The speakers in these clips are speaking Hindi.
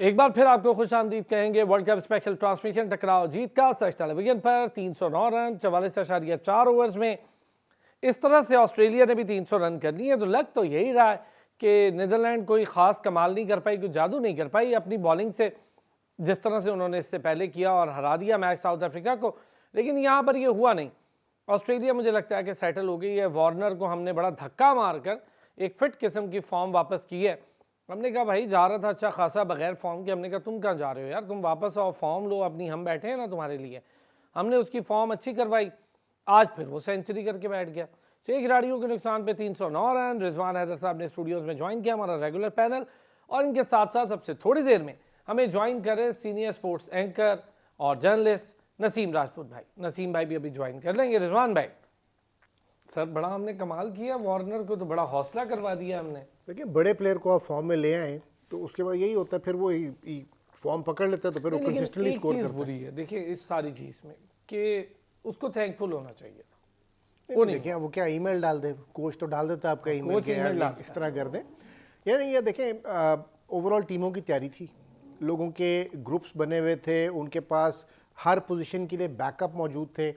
एक बार फिर आपको खुश आमदीद कहेंगे। वर्ल्ड कप स्पेशल ट्रांसमिशन टकराव जीत का सच टेलीविजन पर 309 रन 44.4 ओवर्स में। इस तरह से ऑस्ट्रेलिया ने भी 300 रन कर लिए, तो लग तो यही रहा है कि नीदरलैंड कोई खास कमाल नहीं कर पाई, कोई जादू नहीं कर पाई अपनी बॉलिंग से, जिस तरह से उन्होंने इससे पहले किया और हरा दिया मैच साउथ अफ्रीका को। लेकिन यहाँ पर ये हुआ नहीं। ऑस्ट्रेलिया मुझे लगता है कि सेटल हो गई है। वार्नर को हमने बड़ा धक्का मारकर एक फिट किस्म की फॉर्म वापस की है। हमने कहा भाई जा रहा था अच्छा खासा बगैर फॉर्म के, हमने कहा तुम कहाँ जा रहे हो यार, तुम वापस आओ, फॉर्म लो अपनी, हम बैठे हैं ना तुम्हारे लिए। हमने उसकी फॉर्म अच्छी करवाई, आज फिर वो सेंचुरी करके बैठ गया। 6 खिलाड़ियों के नुकसान पे 309 रन। रिजवान हैदर साहब ने स्टूडियोज में ज्वाइन किया, हमारा रेगुलर पैनल, और इनके साथ साथ सबसे थोड़ी देर में हमें ज्वाइन करे सीनियर स्पोर्ट्स एंकर और जर्नलिस्ट नसीम राजपूत भाई। नसीम भाई भी अभी ज्वाइन कर लेंगे। रिजवान भाई सर, बड़ा हमने कमाल किया, वार्नर को तो बड़ा हौसला करवा दिया हमने। देखिए, बड़े प्लेयर को आप फॉर्म में ले आए तो उसके बाद यही होता है, फिर वो फॉर्म पकड़ लेता है तो फिर वो कंसिस्टेंटली स्कोर करता है। बुरी है देखिए इस सारी चीज में कि उसको थैंकफुल होना चाहिए। वो नहीं, देखिए वो क्या ईमेल डाल दे, कोच तो डाल देता है आपका ईमेल के यार इस तरह कर दे। यार ये देखें, ओवरऑल टीमों की तैयारी थी, लोगों के ग्रुप्स बने हुए थे, उनके पास हर पोजीशन के लिए बैकअप मौजूद थे।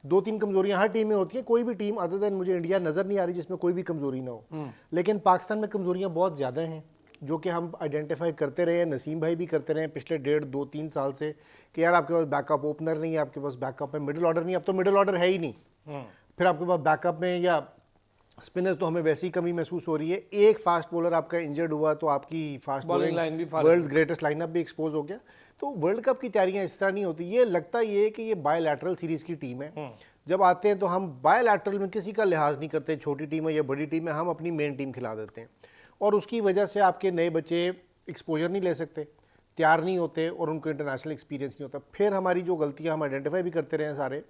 2-3 कमजोरियां हर टीम में होती है, कोई भी टीम अदर देन मुझे इंडिया नजर नहीं आ रही जिसमें कोई भी कमजोरी ना हो। लेकिन पाकिस्तान में कमजोरियां बहुत ज्यादा हैं जो कि हम आइडेंटिफाई करते रहे, नसीम भाई भी करते रहे पिछले 1.5-2-3 साल से कि यार आपके पास बैकअप ओपनर नहीं है, आपके पास बैकअप में मिडिल ऑर्डर नहीं, अब तो मिडिल ऑर्डर है ही नहीं। फिर आपके पास बैकअप में या स्पिनर्स तो हमें वैसी कमी महसूस हो रही है। एक फास्ट बॉलर आपका इंजर्ड हुआ तो आपकी फास्ट बॉलिंग लाइन भी वर्ल्ड ग्रेटेस्ट लाइनअप भी एक्सपोज हो गया। तो वर्ल्ड कप की तैयारियां इस तरह नहीं होती। ये लगता ये है कि ये बायलैटरल सीरीज की टीम है। जब आते हैं तो हम बायलैटरल में किसी का लिहाज नहीं करते, छोटी टीम है या बड़ी टीम है, हम अपनी मेन टीम खिला देते हैं। और उसकी वजह से आपके नए बच्चे एक्सपोजर नहीं ले सकते, तैयार नहीं होते और उनको इंटरनेशनल एक्सपीरियंस नहीं होता। फिर हमारी जो गलतियां हम आइडेंटिफाई भी करते रहे हैं सारे,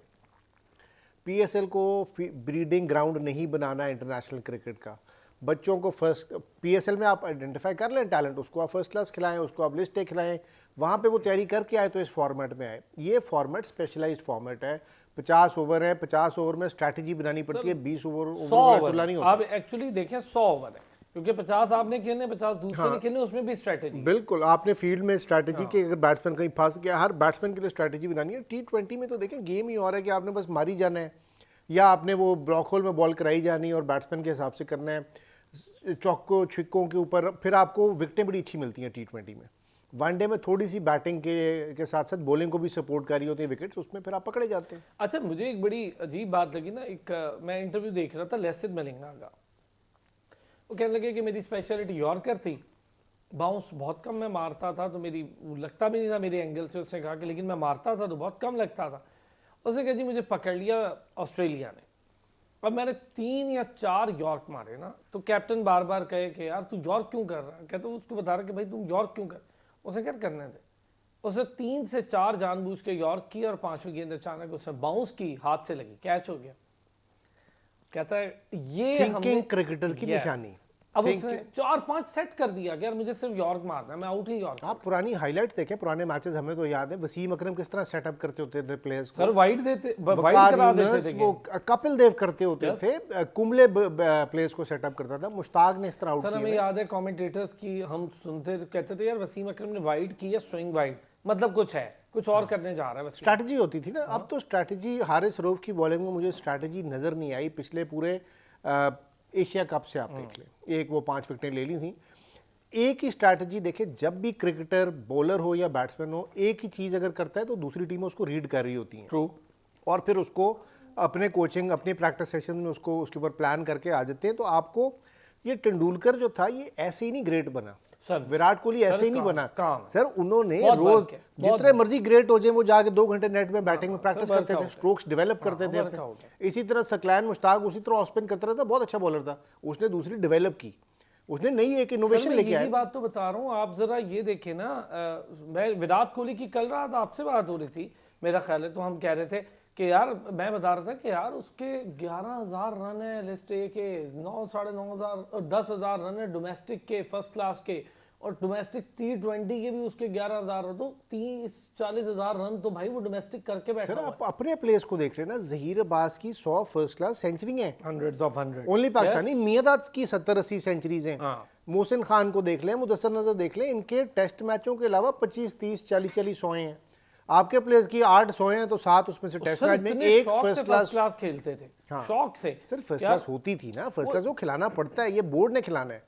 पीएसएल को ब्रीडिंग ग्राउंड नहीं बनाना इंटरनेशनल क्रिकेट का। बच्चों को फर्स्ट पीएसएल में आप आइडेंटिफाई कर लें टैलेंट, उसको आप फर्स्ट क्लास खिलाएं, उसको आप लिस्ट ए खिलाएं, वहाँ पे वो तैयारी करके आए तो इस फॉर्मेट में आए। ये फॉर्मेट स्पेशलाइज्ड फॉर्मेट है, 50 ओवर है, 50 ओवर में स्ट्रैटेजी बनानी पड़ती है, 20 ओवर नहीं होता। आप एक्चुअली देखें 100 ओवर है, क्योंकि 50 आपने खेलने, 50 दूसरे ने खेलने, उसमें भी स्ट्रैटेजी। बिल्कुल, आपने फील्ड में स्ट्रैटेजी के, अगर बैट्समैन कहीं फंस गया, हर बैट्समैन के लिए स्ट्रैटेजी बनानी है। T20 में तो देखें गेम ही और है कि आपने बस मारी जाना है या आपने वो ब्लॉक होल में बॉल कराई जानी है और बैट्समैन के हिसाब से करना है चौकों छिक्कों के ऊपर। फिर आपको विकेटें बड़ी अच्छी मिलती हैं T20 में। वनडे में थोड़ी सी बैटिंग के साथ साथ बॉलिंग को भी सपोर्ट कर रही होती है विकेट्स, उसमें फिर आप पकड़े जाते हैं। अच्छा, मुझे एक बड़ी अजीब बात लगी ना, एक मैं इंटरव्यू देख रहा था लेसिथ मलिंगा का, वो कहने लगे कि मेरी स्पेशलिटी यॉर्कर थी, बाउंस बहुत कम मैं मारता था, तो मेरी लगता भी नहीं था मेरे एंगल से। उसने कहा कि लेकिन मैं मारता था तो बहुत कम लगता था। उसने कहा जी मुझे पकड़ लिया ऑस्ट्रेलिया ने, अब मैंने 3 या 4 यॉर्क मारे ना, तो कैप्टन बार बार कहे कि यार तू यॉर्क क्यों कर रहा है, कहते उसको बता रहा कि भाई तुम यॉर्क क्यों कर। उसे क्या करने थे, उसे 3 से 4 जानबूझ के यॉर्क की और 5वीं गेंद अचानक उसने बाउंस की, हाथ से लगी, कैच हो गया। कहता है ये थिंकिंग क्रिकेटर की निशानी। अब उसने 4-5 सेट कर दिया कि यार मुझे सिर्फ यॉर्क मारना है, मैं आउट ही यॉर्क। आप पुरानी हाइलाइट्स देखें, पुराने मैचेस हमें तो याद है वसीम अकरम किस तरह सेटअप करते होते थे प्लेयर्स को। सर वाइड देते, वाइड करा देते थे, वो कपिल देव करते होते थे, कुंबले प्लेयर्स को सेटअप करता था, मुश्ताक ने इस तरह आउट किया। सर हमें याद है कमेंटेटर्स की, हम सुनते कहते थे यार वसीम अकरम ने वाइड की या स्विंग वाइड, मतलब कुछ है, कुछ और करने जा रहा है। स्ट्रैटेजी होती थी ना। अब तो स्ट्रैटेजी, हारिस रऊफ की बॉलिंग में मुझे स्ट्रैटेजी नजर नहीं आई पिछले पूरे एशिया कप से। आप देख लें, एक वो 5 विकेटें ले ली थी, एक ही स्ट्रैटेजी। देखे जब भी क्रिकेटर बॉलर हो या बैट्समैन हो, एक ही चीज अगर करता है तो दूसरी टीमें उसको रीड कर रही होती हैं। ट्रू। और फिर उसको अपने कोचिंग, अपने प्रैक्टिस सेशन में उसको उसके ऊपर प्लान करके आ जाते हैं। तो आपको ये तेंदुलकर जो था ये ऐसे ही नहीं ग्रेट बना, विराट कोहली ऐसे ही नहीं बना सर। उन्होंने रोज जितने मर्जी ग्रेट हो जाए वो जाके 2 घंटे नेट में बैटिंग में प्रैक्टिस करते थे, स्ट्रोक्स डेवलप करते थे। इसी तरह सकलैन मुश्ताक उसी तरह ऑफ स्पिन करता रहता, बहुत अच्छा बॉलर था, उसने दूसरी डेवलप की, उसने नई एक इनोवेशन लेके आया। बात तो बता रहा हूँ, आप जरा ये देखें ना, मैं विराट कोहली की कल रात आपसे बात हो रही थी मेरा ख्याल है, तो हम कह रहे थे कि यार, मैं बता रहा था कि यार उसके 11,000 रन है लिस्ट ए के, 9 साढ़े 9,000 और 10,000 रन है डोमेस्टिक के फर्स्ट क्लास के, और डोमेस्टिक T20 के भी उसके 11,000 तो 30-40 हज़ार रन तो भाई वो डोमेस्टिक करके बैठा सर हुआ आप अपने प्लेयर्स को देख रहे हैं ना, जहीर अब्बास की 100 फर्स्ट क्लास सेंचुरी हैं, hundreds of hundred. Only Pakistani. My dad की 70-80 सेंचुरीज हैं। हाँ मोहसिन खान को देख लें, मुदस्सर नजर देख लें, इनके टेस्ट मैचों के अलावा 25-30-40 100 हैं। आपके प्लेयर्स की 8 100 हैं तो 7 उसमें से टेस्ट मैच में एक फर्स्ट क्लास खेलते थे। हाँ। शौक से सर फर्स्ट क्लास होती थी ना, फर्स्ट क्लास को खिलाना पड़ता है, ये बोर्ड ने खिलाना है,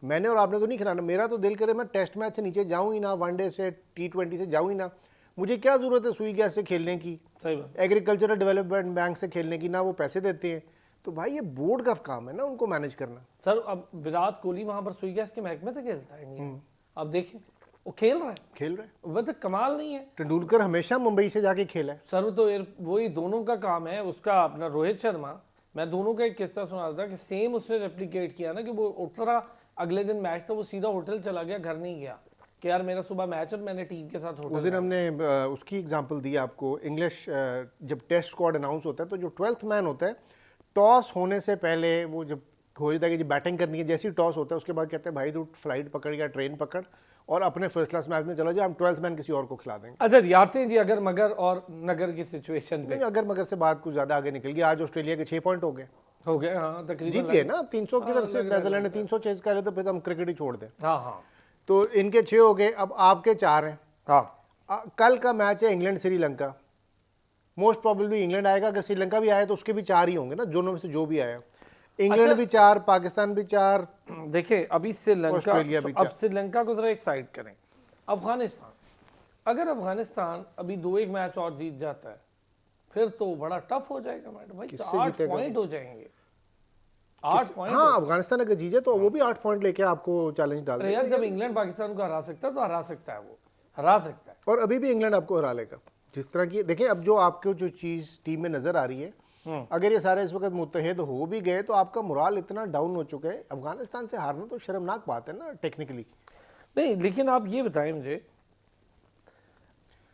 मैंने और आपने तो नहीं खिलाना। मेरा तो दिल करे मैं टेस्ट मैच से नीचे जाऊं ही ना, वनडे से T20 से जाऊं ही ना, मुझे क्या जरूरत है सुई गैस से खेलने की, सही बात। एग्रीकल्चरल डेवलपमेंट बैंक से खेलने की, ना वो पैसे देते हैं। तो भाई ये बोर्ड का काम है ना उनको मैनेज करना। सर अब विराट कोहली वहां पर सुई गैस के महकमे से खेलता है इंडिया। अब देखिए वो खेल रहा है, वो तो कमाल नहीं है। तेंदुलकर हमेशा मुंबई से जाके खेला है। सर तो वही दोनों का काम है, उसका अपना रोहित शर्मा, मैं दोनों का एक किस्सा सुना रहा था कि सेम उसने रेप्लिकेट किया ना, कि वो उतरा अगले दिन मैच था, वो सीधा होटल चला गया, घर नहीं गया कि यार मेरा सुबह मैच और मैंने टीम के साथ होटल। उस दिन हमने उसकी एग्जांपल दी आपको, इंग्लिश जब टेस्ट स्क्वाड अनाउंस होता है तो जो 12th मैन होता है, टॉस होने से पहले वो जब हो जाता है कि बैटिंग करनी है, जैसे ही टॉस होता है उसके बाद कहते हैं भाई तू फ्लाइट पकड़ या ट्रेन पकड़ और अपने फर्स्ट क्लास मैच में चलो जाए, हम 12th मैन किसी और को खिला देंगे। अच्छा जी, आते हैं जी अगर मगर और नगर की सिचुएशन पे। नहीं, अगर मगर से बात कुछ ज्यादा आगे निकल गई। आज ऑस्ट्रेलिया के 6 पॉइंट हो गए, हाँ तकरीबन जीत गए ना 300 की तरफ से, नीदरलैंड ने 300 चेज कर ले तो फिर हम क्रिकेट ही छोड़ दें। हाँ हाँ तो इनके 6 हो गए, अब आपके 4 हैं। हाँ। कल का मैच है England Sri Lanka, most probably England आएगा, अगर श्रीलंका भी आया तो उसके भी 4 ही होंगे ना, दोनों में से जो भी आया। इंग्लैंड भी 4, पाकिस्तान भी 4। देखिए अभी श्रीलंका, ऑस्ट्रेलिया भी अब श्रीलंका को जरा एक साइड करें। अफगानिस्तान, अगर अफगानिस्तान अभी 2-1 मैच और जीत जाता है फिर तो बड़ा टफ हो जाएगा मैडम भाई, 8 पॉइंट हो जाएंगे, 8 पॉइंट। हाँ अफगानिस्तान अगर जीते तो वो भी 8 पॉइंट लेके आपको चैलेंज डाल देगा। यार जब इंग्लैंड पाकिस्तान को हरा सकता है तो हरा सकता है, वो हरा सकता है। और अभी भी इंग्लैंड आपको हरा लेगा जिस तरह की। देखिए अब जो आपको जो चीज टीम में नजर आ रही है, अगर ये सारे इस वक्त मुत्तहिद हो भी गए तो आपका मोराल इतना डाउन हो चुका है, अफगानिस्तान से हारना तो शर्मनाक बात है ना टेक्निकली। नहीं लेकिन आप ये बताएं मुझे,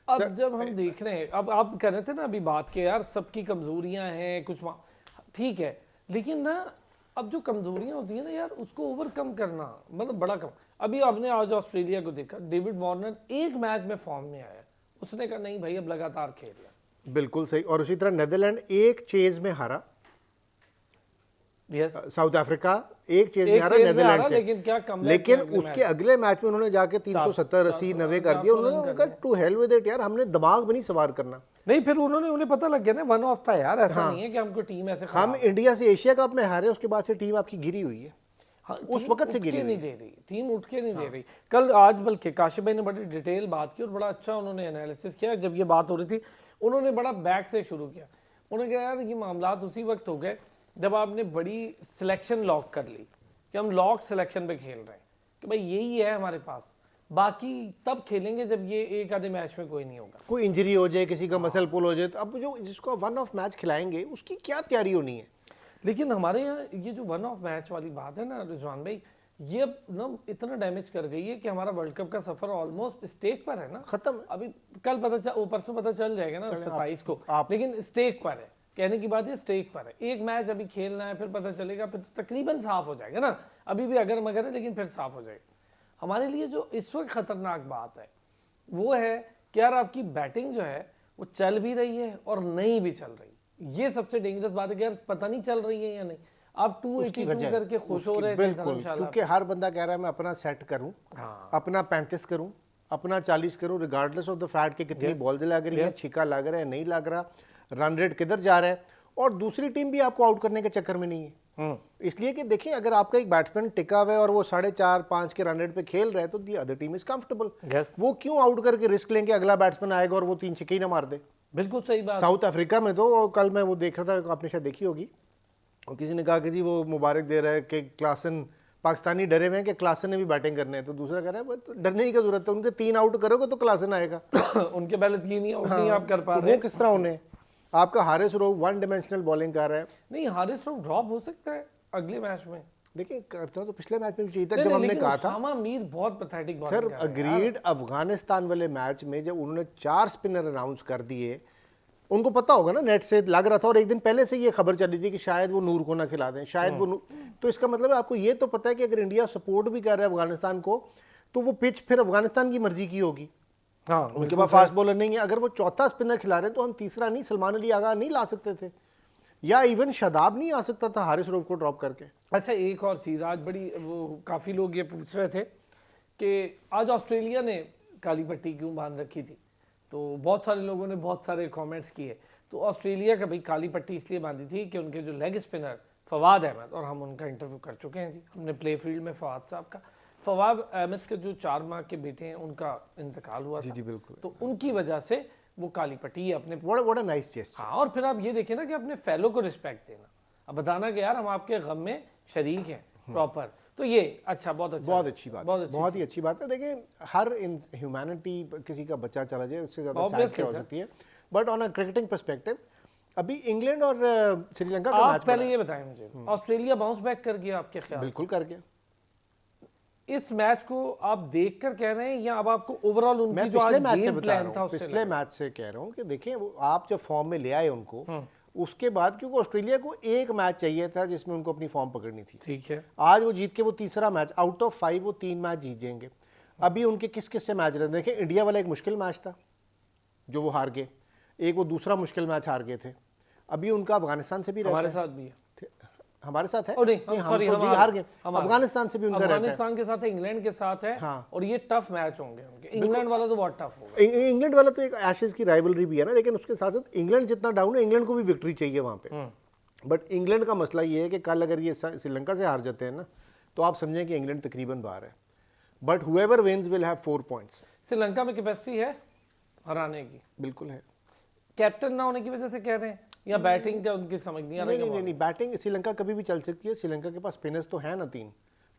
अब जब हम देख रहे हैं, अब आप कह रहे थे ना अभी बात के यार सबकी कमजोरियां हैं कुछ, ठीक है, लेकिन ना अब जो कमजोरियां होती है ना यार उसको ओवरकम करना मतलब बड़ा कम। अभी आपने आज ऑस्ट्रेलिया को देखा, डेविड वार्नर एक मैच में फॉर्म में आया, उसने कहा नहीं भाई अब लगातार खेल रहा। बिल्कुल सही। और उसी तरह नीदरलैंड एक चेज में हारा, साउथ अफ्रीका एक चेज में हारा नीदरलैंड से, लेकिन क्या कम, लेकिन उसके अगले मैच में उन्होंने जाके 370 80 90 कर दिया। उन्होंने कहा टू हेल विद इट यार, हमने दिमाग भी नहीं सवार करना। नहीं फिर उन्हें पता लग गया ना, वन ऑफ था यार, ऐसा नहीं है कि हमको टीम ऐसे हम इंडिया से एशिया कप में हारे, उसके बाद से टीम आपकी गिरी हुई है। हाँ, उस वक्त से गिरी नहीं दे रही टीम, उठ के नहीं दे रही। कल आज बल्कि काशिफ भाई ने बड़ी डिटेल बात की और बड़ा अच्छा उन्होंने एनालिसिस किया। जब ये बात हो रही थी उन्होंने बड़ा बैक से शुरू किया, उन्होंने कहा यार ये मामला उसी वक्त हो गए जब आपने बड़ी सिलेक्शन लॉक कर ली कि हम लॉक सिलेक्शन पे खेल रहे हैं कि भाई यही है हमारे पास, बाकी तब खेलेंगे जब ये एक आधे मैच में कोई नहीं होगा, कोई इंजरी हो जाए, किसी का मसल पुल हो जाए, तो अब जो जिसको वन ऑफ मैच खिलाएंगे उसकी क्या तैयारी होनी है। लेकिन हमारे यहाँ ये जो वन ऑफ मैच वाली बात है ना रिजवान भाई, ये अब ना इतना डैमेज कर गई है कि हमारा वर्ल्ड कप का सफर ऑलमोस्ट स्टेक पर है ना, खत्म। अभी कल परसों पता चल जाएगा ना 27 को, लेकिन स्टेक पर है, कहने की बात है स्टेक पर है। एक मैच अभी खेलना है फिर पता चलेगा, फिर तो तकरीबन साफ हो जाएगा ना, अभी भी अगर मगर है लेकिन फिर साफ हो जाएगा। हमारे लिए जो इस वक्त खतरनाक बात है वो है कि यार आपकी बैटिंग जो है वो चल भी रही है और नहीं भी चल रही, ये सबसे डेंजरस बात है कि यार पता नहीं चल रही है या नहीं। आप 282 करके खुश हो रहे थे बिल्कुल, क्योंकि हर बंदा कह रहा है मैं अपना सेट करूं, अपना 35 करूं, अपना 40 करूं, रिगार्डलेस ऑफ द फैक्ट कि कितनी बॉल्स लग रही है, छिक्का लग रहा है नहीं लग रहा, रन रेट किधर जा रहा है, और दूसरी टीम भी आपको आउट करने के चक्कर में नहीं है। इसलिए कि देखिए अगर आपका एक बैट्समैन टिका हुआ है और वो 4.5-5 के रन रेट पे खेल रहा है तो the other team is comfortable. वो क्यों आउट करके रिस्क लेंगे अगला बैट्समैन आएगा और वो 3 छक्के ही ना मार दे। बिल्कुल सही बात। साउथ अफ्रीका में तो कल मैं वो देख रहा था, आपने शायद देखी होगी, और किसी ने कहा कि जी वो मुबारक दे रहा है कि क्लासन, पाकिस्तानी डरे हुए हैं कि क्लासन ने भी बैटिंग करने है, तो दूसरा कह रहा है तो डरने की क्या जरूरत है, उनके 3 आउट करोगे तो क्लासन आएगा। उनके पहले 3 ही आउट नहीं आप कर पा रहे, वो किस तरह उन्हें, आपका हारिस रऊफ 1 डायमेंशनल बॉलिंग कर रहा है। नहीं हारिस रऊफ ड्रॉप हो सकता है अगले मैच में, देखिए करता तो पिछले मैच में भी चाहिए था जब हमने कहा था। उसामा मीर बहुत pathetic bowling sir agreed, Afghanistan वाले मैच में जब उन्होंने 4 स्पिनर अनाउंस कर दिए, उनको पता होगा ना नेट से लग रहा था, और एक दिन पहले से ये खबर चल रही थी कि शायद वो नूर को ना खिला दें, शायद वो तो इसका मतलब है आपको ये तो पता है कि अगर इंडिया सपोर्ट भी कर रहा है अफगानिस्तान को तो वो पिच फिर अफगानिस्तान की मर्जी की होगी। हाँ, उनके पास फास्ट बॉलर नहीं है। अगर वो चौथा स्पिनर खिला रहे हैं तो हम तीसरा नहीं, सलमान अली आगा नहीं ला सकते थे, या इवन शादाब नहीं आ सकता था हारिस रऊफ को ड्रॉप करके। अच्छा, एक और चीज़ आज बड़ी वो काफ़ी लोग ये पूछ रहे थे कि आज ऑस्ट्रेलिया ने काली पट्टी क्यों बांध रखी थी, तो बहुत सारे लोगों ने बहुत सारे कमेंट्स किए। तो ऑस्ट्रेलिया का भाई काली पट्टी इसलिए बांधी थी कि उनके जो लेग स्पिनर फवाद अहमद, और हम उनका इंटरव्यू कर चुके हैं जी, हमने प्ले फील्ड में फवाद साहब का, फवाद अहमद के जो 4 माह के बेटे हैं उनका इंतकाल हुआ जी था। जी बिल्कुल। तो उनकी वजह से वो काली पट्टी अपने व्हाट अ नाइस जेस्चर। हाँ, और फिर आप ये देखिए ना कि अपने फेलो को रिस्पेक्ट देना, अब बताना कि यार हम आपके गम में शरीक हैं प्रॉपर। तो ये अच्छा, बहुत अच्छा, बहुत अच्छी बात, बहुत अच्छी बहुत ही अच्छी बात है। देखिए हर इन ह्यूमैनिटी, किसी का बच्चा चला जाए उससे ज़्यादा सैड Obviously, क्या हो sir. सकती है। But on a cricketing perspective अभी इंग्लैंड और श्रीलंका का आप मैच पहले ये बताएं मुझे, ऑस्ट्रेलिया बाउंस बैक कर गया आपके ख्याल बिल्कुल कर गया। इस मैच को आप देखकर कह रहे हैं या अब आपको ओवरऑल उनकी मैं जो आज पिछले मैच से गेम बता प्लान रहा था हूँ, उससे पिछले लगा? मैच से कह रहा हूँ कि देखिए वो आप जब फॉर्म में ले आए उनको, उसके बाद क्योंकि ऑस्ट्रेलिया को एक मैच चाहिए था जिसमें उनको अपनी फॉर्म पकड़नी थी। ठीक है, आज वो जीत के वो तीसरा मैच, आउट ऑफ 5 वो 3 मैच जीत जाएंगे। अभी उनके किस किस से मैच रहे देखें, इंडिया वाला एक मुश्किल मैच था जो वो हार गए, एक वो दूसरा मुश्किल मैच हार गए थे। अभी उनका अफगानिस्तान से भी रहता हमारे है, साथ भी है। हमारे साथ है। ओ नहीं, नहीं, हम हम सॉरी, तो हम जी हार गए। हमारे- अफगानिस्तान से भी उनका रहता है। अफगानिस्तान के साथ है, इंग्लैंड के साथ है। हाँ। और ये टफ मैच होंगे उनके, इंग्लैंड वाला तो बहुत टफ होगा। इंग्लैंड वाला तो एक एशेज की राइवलरी भी है ना, लेकिन उसके साथ साथ इंग्लैंड जितना डाउन है, इंग्लैंड को भी विक्ट्री चाहिए वहाँ पे। बट इंग्लैंड का मसला ये है कि कल अगर ये श्रीलंका से हार जाते हैं ना, तो आप समझें कि इंग्लैंड तकरीबन बाहर है। But however wins will have 4 points. Sri Lanka में कैपेसिटी है हराने की? बिल्कुल है। कैप्टन ना होने की वजह से कह रहे हैं या बैटिंग का उनकी समझ नहीं आ रही? नहीं, बैटिंग श्रीलंका कभी भी चल सकती है। श्रीलंका के पास स्पिनर्स तो है ना 3,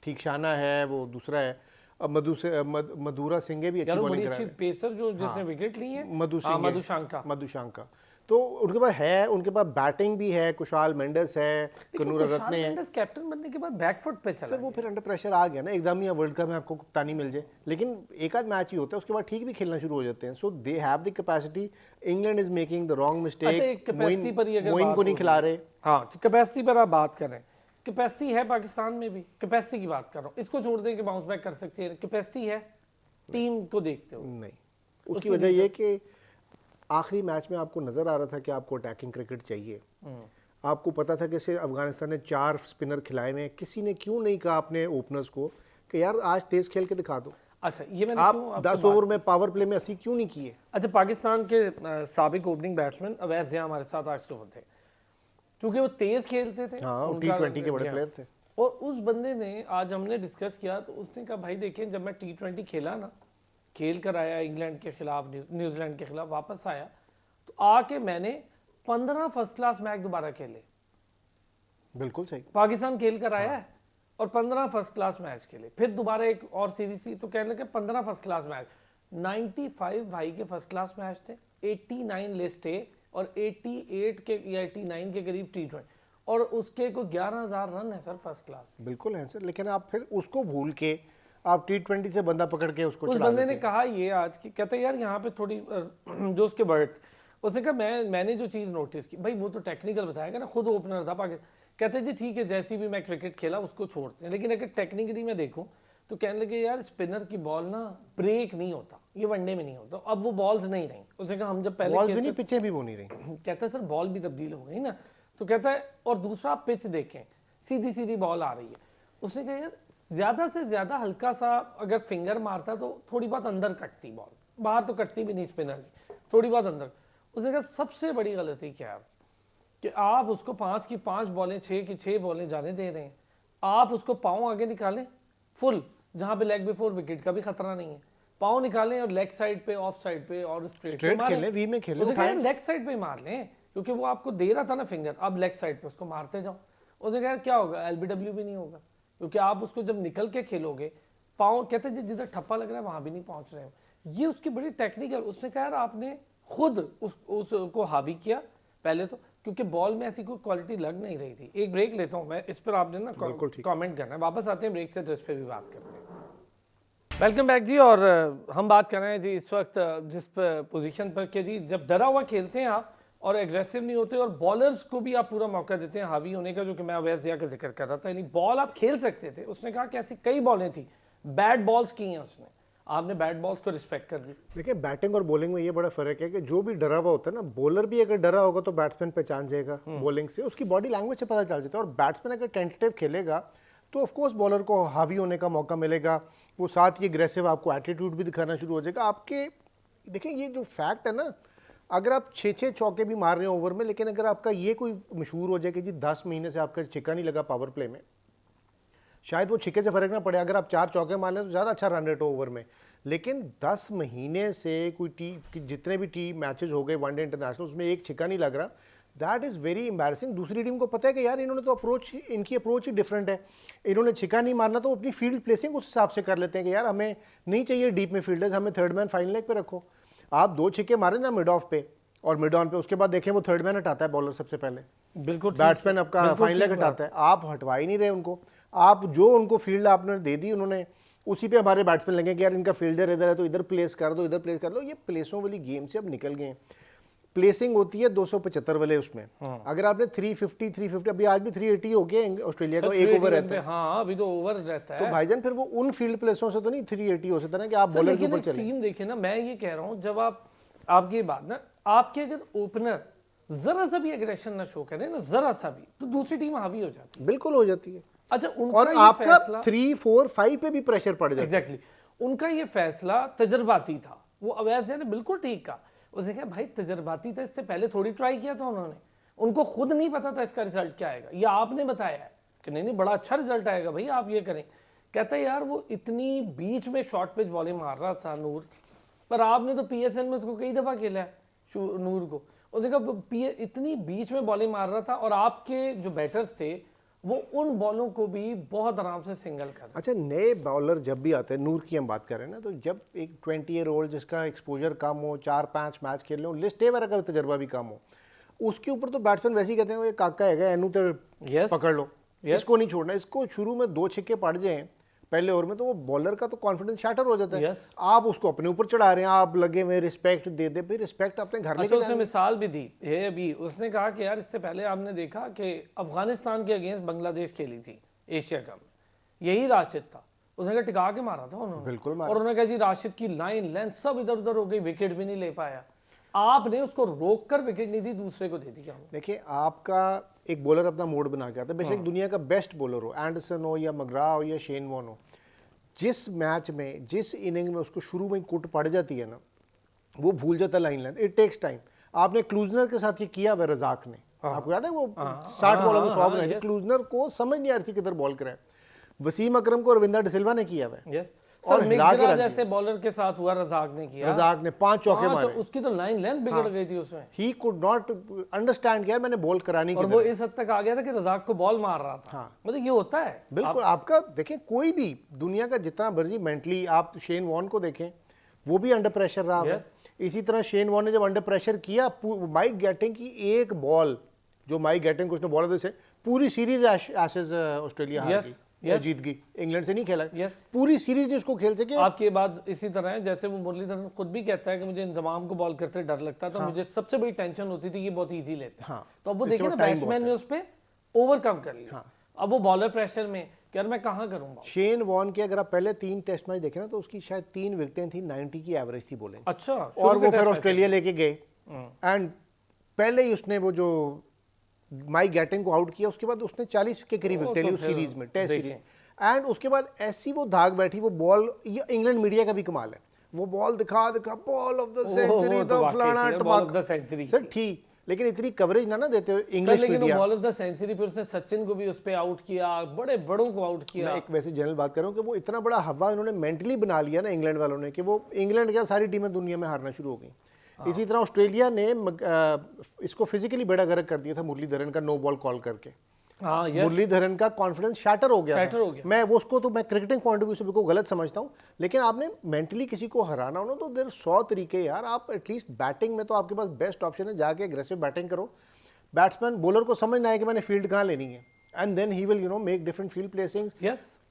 ठीक शाना है, वो दूसरा है अब मधुरा सिंह भी अच्छी यार वो बॉलिंग बड़ी करा अच्छी रहे हैं। पेसर जो जिसने विकेट ली है, मधुशांका। तो उनके पास है, उनके पास बैटिंग भी है, कुशाल मेंडस है, कनूरा रत्ने है। कैप्टन बनने के बाद बैकफुट पे चला सर वो फिर अंडर प्रेशर आ गया ना, एकदम ही वर्ल्ड कप में आपको कप्तानी मिल जाए, लेकिन एक आध मैच ही होता है, उसके बाद ठीक भी खेलना शुरू हो जाते हैं। So they have the capacity. England is making the wrong mistake, capacity पर ही अगर मोइन को नहीं खिला रहे। हाँ, कैपेसिटी पर आप बात कर रहे हैं, कैपेसिटी है पाकिस्तान में भी, कैपेसिटी की बात कर रहा हूँ। इसको छोड़ दें कि बाउंस बैक कर सकती है, कैपेसिटी है टीम को देखते हो? नहीं, उसकी वजह यह कि आखिरी मैच में आपको नजर आ रहा था कि आपको अटैकिंग क्रिकेट चाहिए। आपको पता था कि सिर्फ अफगानिस्तान ने 4 स्पिनर खिलाए में, किसी ने क्यों नहीं कहा अपने ओपनर्स को कि यार आज तेज खेल के दिखा दो। अच्छा, ये मैंने आप 10 ओवर में पावर प्ले में 80 क्यों नहीं किए? अच्छा, पाकिस्तान के साबिक ओपनिंग बैट्समैन अवैध जिया हमारे साथ आज सुबह थे, क्योंकि वो तेज खेलते थे। हाँ, T20 के बड़े प्लेयर थे। और उस बंदे ने, आज हमने डिस्कस किया तो उसने कहा भाई देखिए, जब मैं T20 खेला ना, खेल कर आया इंग्लैंड के खिलाफ, न्यूजीलैंड के खिलाफ, वापस आया तो आके मैंने 15 फर्स्ट क्लास मैच दोबारा खेले। बिल्कुल सही। पाकिस्तान खेल कर आया है और 15 फर्स्ट क्लास मैच खेले, फिर दोबारा एक और सीरीज थी तो कहने लगे 15 फर्स्ट क्लास मैच। 95 भाई के फर्स्ट क्लास मैच थे, 89 लिस्ट है और 88 के या 89 के करीब T20, और उसके को 11,000 रन है सर फर्स्ट क्लास। बिल्कुल है सर, लेकिन आप फिर उसको भूल के आप T20 से बंदा पकड़ के उसको उस चला बंदे देते ने हैं। कहा ये आज की, कहते यार यहाँ पे थोड़ी जो उसके बर्ड, उसने कहा मैंने जो चीज़ नोटिस की, भाई वो तो टेक्निकल बताएगा ना, खुद ओपनर था पाकिस्तान। कहते जी ठीक है, जैसी भी मैं क्रिकेट खेला उसको छोड़ते हैं, लेकिन अगर टेक्निकली मैं देखूं तो कहने लगे यार स्पिनर की बॉल ना ब्रेक नहीं होता, ये वनडे में नहीं होता। अब वो बॉल्स नहीं रही, उसने कहा हम जब पहले बॉल भी नहीं, पिचें भी वो नहीं रही। कहता है सर बॉल भी तब्दील हो गई ना, तो कहता है और दूसरा पिच देखें, सीधी सीधी बॉल आ रही है। उसने कहा यार ज़्यादा से ज़्यादा हल्का सा अगर फिंगर मारता तो थोड़ी बहुत अंदर कटती बॉल, बाहर तो कटती भी नहीं स्पिनर की, थोड़ी बहुत अंदर। उसने कहा सबसे बड़ी गलती क्या है कि आप उसको 5 की 5 बॉलें, 6 की 6 बॉलें जाने दे रहे हैं। आप उसको पाँव आगे निकालें फुल, जहाँ पे लेग बिफोर विकेट का भी खतरा नहीं है, पाँव निकालें और लेग साइड पे, ऑफ साइड पे और स्ट्रेट खेलें, वी में खेलें, लेग साइड पे मार लें, क्योंकि वो आपको दे रहा था ना फिंगर, अब लेग साइड पे उसको मारते जाओ। उसने कहा क्या होगा, LBW भी नहीं होगा, क्योंकि आप उसको जब निकल के खेलोगे पाँव, कहते जी जिधर ठप्पा लग रहा है वहां भी नहीं पहुंच रहे हो। ये उसकी बड़ी टेक्निकल। उसने कहा यार आपने खुद उसको हावी किया पहले तो, क्योंकि बॉल में ऐसी कोई क्वालिटी लग नहीं रही थी। एक ब्रेक लेता हूँ मैं, इस पर आपने ना कमेंट करना है, वापस आते हैं ब्रेक से, ड्रेस पे भी बात करते हैं। वेलकम बैक जी। और हम बात कर रहे हैं जी इस वक्त जिस पोजीशन पर कि जी जब डरा हुआ खेलते हैं आप और एग्रेसिव नहीं होते और बॉलर्स को भी आप पूरा मौका देते हैं हावी होने का, जो कि मैं अवैध जिया का जिक्र कर रहा था, यानी बॉल आप खेल सकते थे। उसने कहा कि ऐसी कई बॉलें थी बैट बॉल्स की हैं उसने, आपने बैट बॉल्स को रिस्पेक्ट कर दी। देखिए बैटिंग और बॉलिंग में ये बड़ा फर्क है कि जो भी डरा हुआ होता है ना, बॉलर भी अगर डरा होगा तो बैट्समैन पहचान जाएगा बॉलिंग से, उसकी बॉडी लैंग्वेज से पता चल जाता है। और बैट्समैन अगर टेंटेटिव खेलेगा तो ऑफकोर्स बॉलर को हावी होने का मौका मिलेगा, वो साथ ही एग्रेसिव आपको एटीट्यूड भी दिखाना शुरू हो जाएगा आपके। देखिए ये जो फैक्ट है ना, अगर आप 6-6 चौके भी मार रहे हो ओवर में, लेकिन अगर आपका ये कोई मशहूर हो जाए कि जी 10 महीने से आपका छिक्का नहीं लगा पावर प्ले में, शायद वो छिक्के से फर्क ना पड़े, अगर आप 4 चौके मार लें तो ज़्यादा अच्छा रन रेट हो ओवर में। लेकिन 10 महीने से कोई टीम, जितने भी टीम मैचेस हो गए वनडे इंटरनेशनल, उसमें एक छिक्का नहीं लग रहा, दैट इज़ वेरी एम्बैरसिंग। दूसरी टीम को पता है कि यार इन्होंने तो इनकी अप्रोच ही डिफरेंट है, इन्होंने छिक्का नहीं मारना तो अपनी फील्ड प्लेसिंग उस हिसाब से कर लेते हैं कि यार हमें नहीं चाहिए डीप में फील्डर्स, हमें थर्ड मैन फाइनल लेग पे रखो। आप 2 छिक्के मारे ना मिड ऑफ पे और मिड ऑन पे, उसके बाद देखें वो थर्ड मैन हटाता है बॉलर सबसे पहले, बिल्कुल बैट्समैन आपका फाइनल लेग हटाता है, आप हटवा ही नहीं रहे उनको। आप जो उनको फील्ड आपने दे दी उन्होंने, उसी पे हमारे बैट्समैन लगे कि यार इनका फील्डर इधर है तो इधर प्लेस कर दो, इधर प्लेस कर लो। ये प्लेसों वाली गेम से अब निकल गए। प्लेसिंग होती है 275 वाले उसमें, अगर आपने 350 अभी आज भी 380 हो गया ऑस्ट्रेलिया का, एक ओवर रहता है। हाँ अभी तो ओवर रहता है। तो भाईजान फिर वो उन फील्ड प्लेसों से तो नहीं 380 हो सकता ना कि आप बॉलर के ऊपर चले। टीम देखिए ना, मैं ये कह रहा हूँ जब आपकी ये बात ना, आपके अगर ओपनर जरा सा भी एग्रेशन ना शो करे ना, जरा सा भी, तो दूसरी टीम हावी हो जाती है। बिल्कुल हो जाती है। अच्छा उनका और ये आपका फैसला 3, 4, 5 पे भी प्रेशर पड़ जाता है। एग्जैक्टली उनका ये फैसला तजर्बाती था। वो अवैध ने बिल्कुल ठीक कहा, उसने कहा भाई तजर्बाती था, इससे पहले थोड़ी ट्राई किया था उन्होंने, उनको खुद नहीं पता था इसका रिजल्ट क्या आएगा, ये आपने बताया है कि नहीं नहीं बड़ा अच्छा रिजल्ट आएगा भाई, आप ये करें। कहता है यार वो इतनी बीच में शॉर्ट पिच बॉलिंग मार रहा था नूर, पर आपने तो पीएसएल में उसको कई दफा खेला है नूर को, उसने कहा इतनी बीच में बॉलिंग मार रहा था और आपके जो बैटर्स थे वो उन बॉलों को भी बहुत आराम से सिंगल कर। अच्छा नए बॉलर जब भी आते हैं, नूर की हम बात करें ना, तो जब एक 20 ईयर ओल्ड जिसका एक्सपोजर कम हो, 4-5 मैच खेल लो, लिस्ट ए वगैरह का तजर्बा भी कम हो, उसके ऊपर तो बैट्समैन वैसे ही कहते हैं ये काका है एनू तो पकड़ लो, इसको नहीं छोड़ना। इसको शुरू में 2 छिक्के पड़ जाए पहले ओवर में तो वो बॉलर का तो कॉन्फिडेंस शैटर हो जाता है। आप उसको अपने ऊपर चढ़ा रहे हैं, आप लगे हुए रिस्पेक्ट दे दे, फिर रिस्पेक्ट अपने घर लेके उसने मिसाल भी दी है अभी, उसने कहा कि यार इससे पहले आपने देखा कि अफगानिस्तान के अगेंस्ट बांग्लादेश खेली थी एशिया कप, यही राशिद था, उसने कहा टिका के मारा था उन्होंने, बिल्कुल और उन्होंने कहा जी राशिद की लाइन लेंथ सब इधर उधर हो गई, विकेट भी नहीं ले पाया, आपने उसको रोक कर विकेट नहीं दी, दूसरे को दे दिया। देखिए आपका एक बॉलर अपना मोड बना के आता है, बेशक दुनिया का बेस्ट बॉलर हो, एंडरसन हो या मगरा हो या शेन वॉन हो, जिस मैच में जिस इनिंग में उसको शुरू में कुट पड़ जाती है ना, वो भूल जाता है line length, it takes time. आपने क्लूजनर के साथ ये किया हुआ रजाक ने, आपको याद है वो 60 बॉलों में 100 बनाई थी, क्लूजनर को समझ नहीं आ रही थी किधर बॉल कराए, वसीम अकरम को रविंदर डिसिल्वा ने किया हुआ और मिगरा जैसे बॉलर के साथ हुआ, रजाक ने किया, रजाक ने 5 चौके मारे, तो उसकी तो लाइन लेंथ बिगड़ गई थी उसमें, ही कुड नॉट अंडरस्टैंड किया मैंने बॉल करानी और वो इस हद तक आ गया था कि रजाक को बॉल मार रहा था। मतलब ये होता है बिल्कुल। आपका देखिए कोई भी दुनिया का जितना मर्जी मेंटली, आप शेन वॉन को देखें वो भी अंडर प्रेशर रहा है। इसी तरह शेन वॉन ने जब अंडर प्रेशर किया, माइक गैटिंग की एक बॉल, जो माइक गैटिंग को उसने बॉलर से पूरी सीरीज एशेज ऑस्ट्रेलिया हार गई, जीत गई, इंग्लैंड से नहीं खेला, पूरी सीरीज उसको खेल सके। आपकी बात इसी तरह है जैसे वो मुरलीधरन खुद भी कहता है कि मुझे इंतजाम को बॉल करते डर लगता था, मुझे सबसे बड़ी टेंशन होती थी कि बहुत इजी लेते, तो अब वो देखिए ना बैट्समैन ने उस पे ओवरकम कर लिया, अब वो बॉलर प्रेशर में यार मैं कहां करूंगा। शेन वॉन के अगर आप पहले 3 टेस्ट मैच देखें ना, तो उसकी शायद 3 विकेटें थी, 90 की एवरेज थी बॉलिंग। अच्छा, और वो फिर ऑस्ट्रेलिया लेके गए एंड पहले ही उसने वो जो माइक गैटिंग को आउट किया, उसके बाद उसने 40 के करीब विकेट ली उस सीरीज में, टेस्ट सीरीज, एंड उसके बाद ऐसी वो धाक बैठी वो बॉल, ये इंग्लैंड मीडिया का भी कमाल है, वो बॉल दिखा ball of the century, the फलाना टमाक, सर ठीक, लेकिन इतनी कवरेज ना देते हो English media. Ball of the century फिर उसने सचिन को भी उस पे आउट किया, बड़े बड़ों को आउट किया। मैं एक वैसे जनरल बात कर रहा हूँ कि वो इतना बड़ा हवा इन्होंने मेंटली बना लिया ना इंग्लैंड वालों ने, कि वो इंग्लैंड क्या सारी टीमें दुनिया में हारना शुरू हो गई। इसी तरह ऑस्ट्रेलिया ने इसको फिजिकली बेड़ा गर्क कर दिया था मुरलीधरन का नो बॉल कॉल करके। मुरलीधरन का कॉन्फिडेंस शैटर हो गया। मैं वो उसको तो मैं क्रिकेटिंग पॉइंट ऑफ व्यू से बिल्कुल गलत समझता हूँ, लेकिन आपने मेंटली किसी को हराना हो ना, तो देर 100 तरीके यार। आप एटलीस्ट बैटिंग में तो आपके पास बेस्ट ऑप्शन है, जाके एग्रेसिव बैटिंग करो। बैट्समैन बॉलर को समझना है कि मैंने फील्ड कहाँ लेनी है, and then he will make different field placing,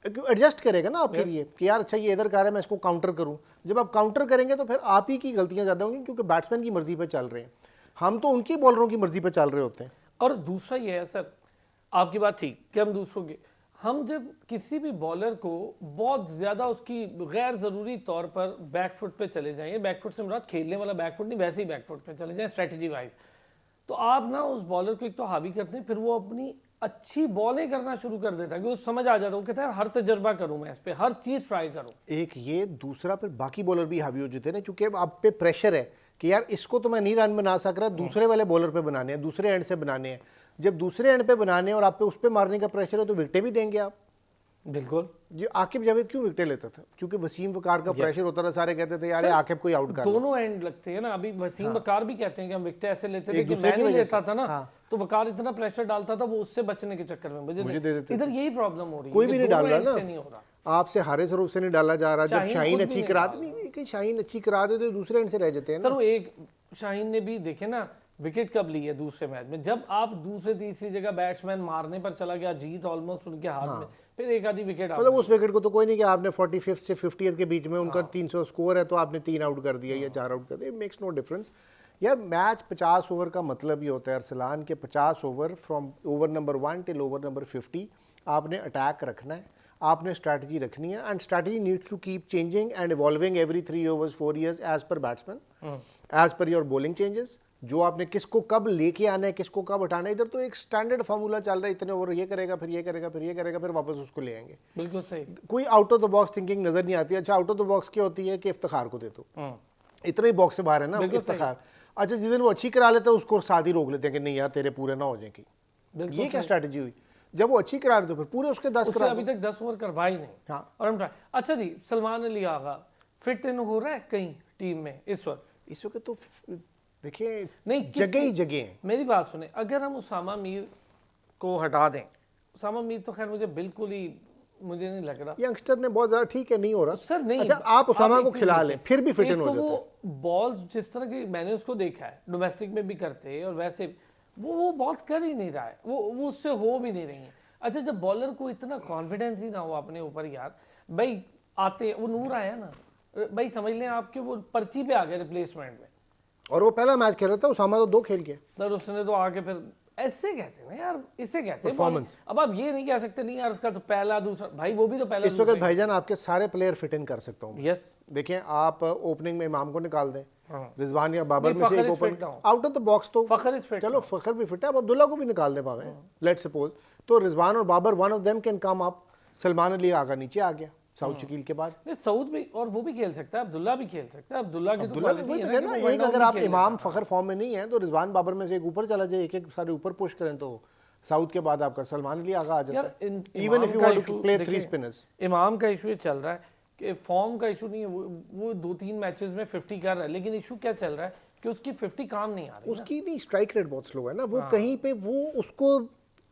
adjust करेगा ना आपके लिए कि यार अच्छा ये इधर कर रहा है, मैं इसको काउंटर करूं। जब आप काउंटर करेंगे तो फिर आप ही की गलतियां ज्यादा होंगी, क्योंकि बैट्समैन की मर्जी पे चल रहे हैं, हम तो उनकी बॉलरों की मर्जी पे चल रहे होते हैं। और दूसरा ये है सर, आपकी बात ठीक कि हम दूसरों की, हम जब किसी भी बॉलर को बहुत ज़्यादा उसकी गैर ज़रूरी तौर पर बैकफुट पे चले जाएंगे, बैकफुट से मुराद खेलने वाला बैकफुट नहीं, वैसे ही बैकफुट पे चले जाएं स्ट्रेटजी वाइज, तो आप ना उस बॉलर को एक तो हावी करते हैं, फिर वो अपनी अच्छी बॉलें करना शुरू कर देता है कि वो समझ आ जाता है, वो कहता है हर तजर्बा करूं, मैं इस पे हर चीज़ ट्राई करूं। एक ये, दूसरा फिर बाकी बॉलर भी हावी हो जाते हैं ना, क्योंकि अब आप पे प्रेशर है कि यार इसको तो मैं नहीं रन बना सक रहा, दूसरे वाले बॉलर पे बनाने हैं, दूसरे एंड से बनाने हैं। जब दूसरे एंड पे बनाने हैं और आप पे उस पे मारने का प्रेशर है तो विकेटें भी देंगे आप। बिल्कुल। ये आकिब जावेद क्यों विकेटें लेता था? क्योंकि वसीम वकार का प्रेशर होता था, सारे कहते थे यार ये आकिब कोई आउट कर लो। दोनों एंड लगते हैं ना, अभी वसीम वकार भी कहते हैं कि हम विकेट ऐसे लेते थे एक कि दूसरे मैं की नहीं वजह लेता से। था ना, हाँ। तो वकार इतना प्रेशर डालता था, वो उससे बचने के चक्कर में मुझे दे देते इधर यही प्रॉब्लम हो रही है, कोई भी नहीं डाल रहा ना, ना, नहीं हो रहा। आपसे हारे सर उससे नहीं डाला जा रहा। जब शाहीन शाहीन खुद भी अच्छी नहीं करा डाल नहीं कि शाहीन अच्छी करा दे तो दूसरे एंड से रह जाते हैं सर ना। वो एक शाहीन ने भी देखे ना विकेट कब ली है दूसरे मैच में, जब आप दूसरे तीसरी जगह बैट्समैन मारने पर चला गया, जीत ऑलमोस्ट उनके हाथ में, फिर एक आधी विकेट मतलब उस विकेट को तो कोई नहीं कि आपने 45 से 50 के बीच में उनका 300 स्कोर है तो आपने 3 आउट कर दिया या 4 आउट कर दिया, मेक्स नो डिफरेंस। यार मैच 50 ओवर का मतलब ही होता है अरसलान के 50 over from over number 1 till over number 50 आपने अटैक रखना है, आपने स्ट्रैटेजी रखनी है, and strategy needs to keep changing and evolving every 3 overs 4 years as per batsman, as per your bowling changes, जो आपने किसको कब लेके आना है, किसको कब हटाना है। इधर तो एक स्टैंडर्ड फार्मूला चल रहा है, इतने ओवर ये करेगा, फिर ये करेगा, फिर ये करेगा, फिर वापस उसको ले आएंगे। बिल्कुल सही। कोई out of the box thinking नजर नहीं आती। अच्छा आउट ऑफ द बॉक्स क्या होती है कि इफ्तिखार को दे दो, इतना ही बॉक्स से बाहर है ना इफ्तिखार। अच्छा जिस दिन वो अच्छी करा लेते हैं उसको साथ ही रोक लेते हैं कि नहीं यार तेरे पूरे ना हो जाएंगे। ये क्या स्ट्रैटेजी हुई? जब वो अच्छी करा दो फिर पूरे उसके 10 करा। अभी तक 10 ओवर करवा ही नहीं। हाँ। और हम अच्छा जी, सलमान अली आगा फिट इन हो रहा है कहीं टीम में इस वक्त तो देखिए नहीं, जगह ही जगह है। मेरी बात सुने, अगर हम उसामा मीर को हटा दें, उसामा मीर तो खैर मुझे बिल्कुल ही मुझे नहीं लग रहा, यंगस्टर ने बहुत ज्यादा ठीक है, नहीं हो रहा सर नहीं। अच्छा आप उसामा को खिला लें फिर भी फिट इन हो जाता है। वो बॉल्स जिस तरह की मैंने उसको देखा है डोमेस्टिक में भी करते और वैसे वो बॉल्स कर ही नहीं रहा है, वो उससे हो भी नहीं रही है। अच्छा जब बॉलर को इतना कॉन्फिडेंस ही ना हो अपने ऊपर, यार भाई आते वो नूर आया ना भाई, समझ लें आपके वो पर्ची पे आ गए रिप्लेसमेंट में, और वो पहला मैच खेल रहा था, उसामा तो 2 खेल गया सर उसने तो आके फिर ऐसे कहते हैं ना यार, इसे कहते हैं परफॉर्मेंस। अब आप ये नहीं कह सकते नहीं यार उसका तो पहला दूसरा, भाई वो भी तो पहला इस वक्त भाईजान आपके सारे प्लेयर फिट इन कर सकता हूँ। यस देखें आप ओपनिंग में इमाम को निकाल दें, हाँ। रिजवान या बाबर में से एक open out of the box, तो फखर इज फिट, चलो फखर भी फिट है, अब अब्दुल्ला को भी निकाल दे पावे लेट्स सपोज, तो रिजवान और Babar one of them can come up, Salman Ali Agha नीचे आ गया साउथ शकील के बाद। नहीं सऊद भी और वो भी खेल सकता है, अब्दुल्ला भी खेल सकता है, अब्दुल्ला की तो अब्दुल्ला भी क्वालिटी वही है तो ना है कि ना, वो एक one अगर down आप भी खेल इमाम लेता है। फखर फॉर्म में नहीं है तो रिजवान बाबर में से एक ऊपर चला जाए, एक एक सारे ऊपर पुश करें तो साउथ के बाद आपका सलमान अली आगा आ जाता है। Even if you want to play 3 spinners. Imam का इशू ये चल रहा है कि फॉर्म का इशू नहीं है, वो 2-3 मैचेस में 50 कर रहा है, लेकिन इशू क्या चल रहा है कि उसकी 50 काम नहीं आ रही, उसकी नहीं स्ट्राइक रेट बहुत स्लो है ना, वो कहीं पे वो उसको,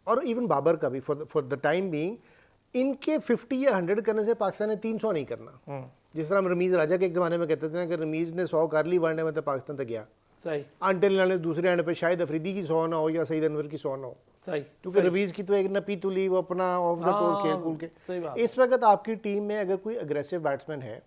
और इवन बाबर का भी फॉर द टाइम बीइंग इनके 50 या 100 करने से पाकिस्तान ने 300 नहीं करना। जिस तरह हम रमीज राजा के एक जमाने में कहते थे ना कि रमीज ने 100 कर ली वनडे में तो पाकिस्तान तक गया, सही अंटिल ने दूसरे एंड पे शायद अफरीदी की 100 ना हो या सईद अनवर की 100 ना हो, सही, क्योंकि रवीज की तो एक नपी तुली वो अपना ऑफ द टोल खेल कूल के। इस वक्त आपकी टीम में अगर कोई अग्रेसिव बैट्समैन है,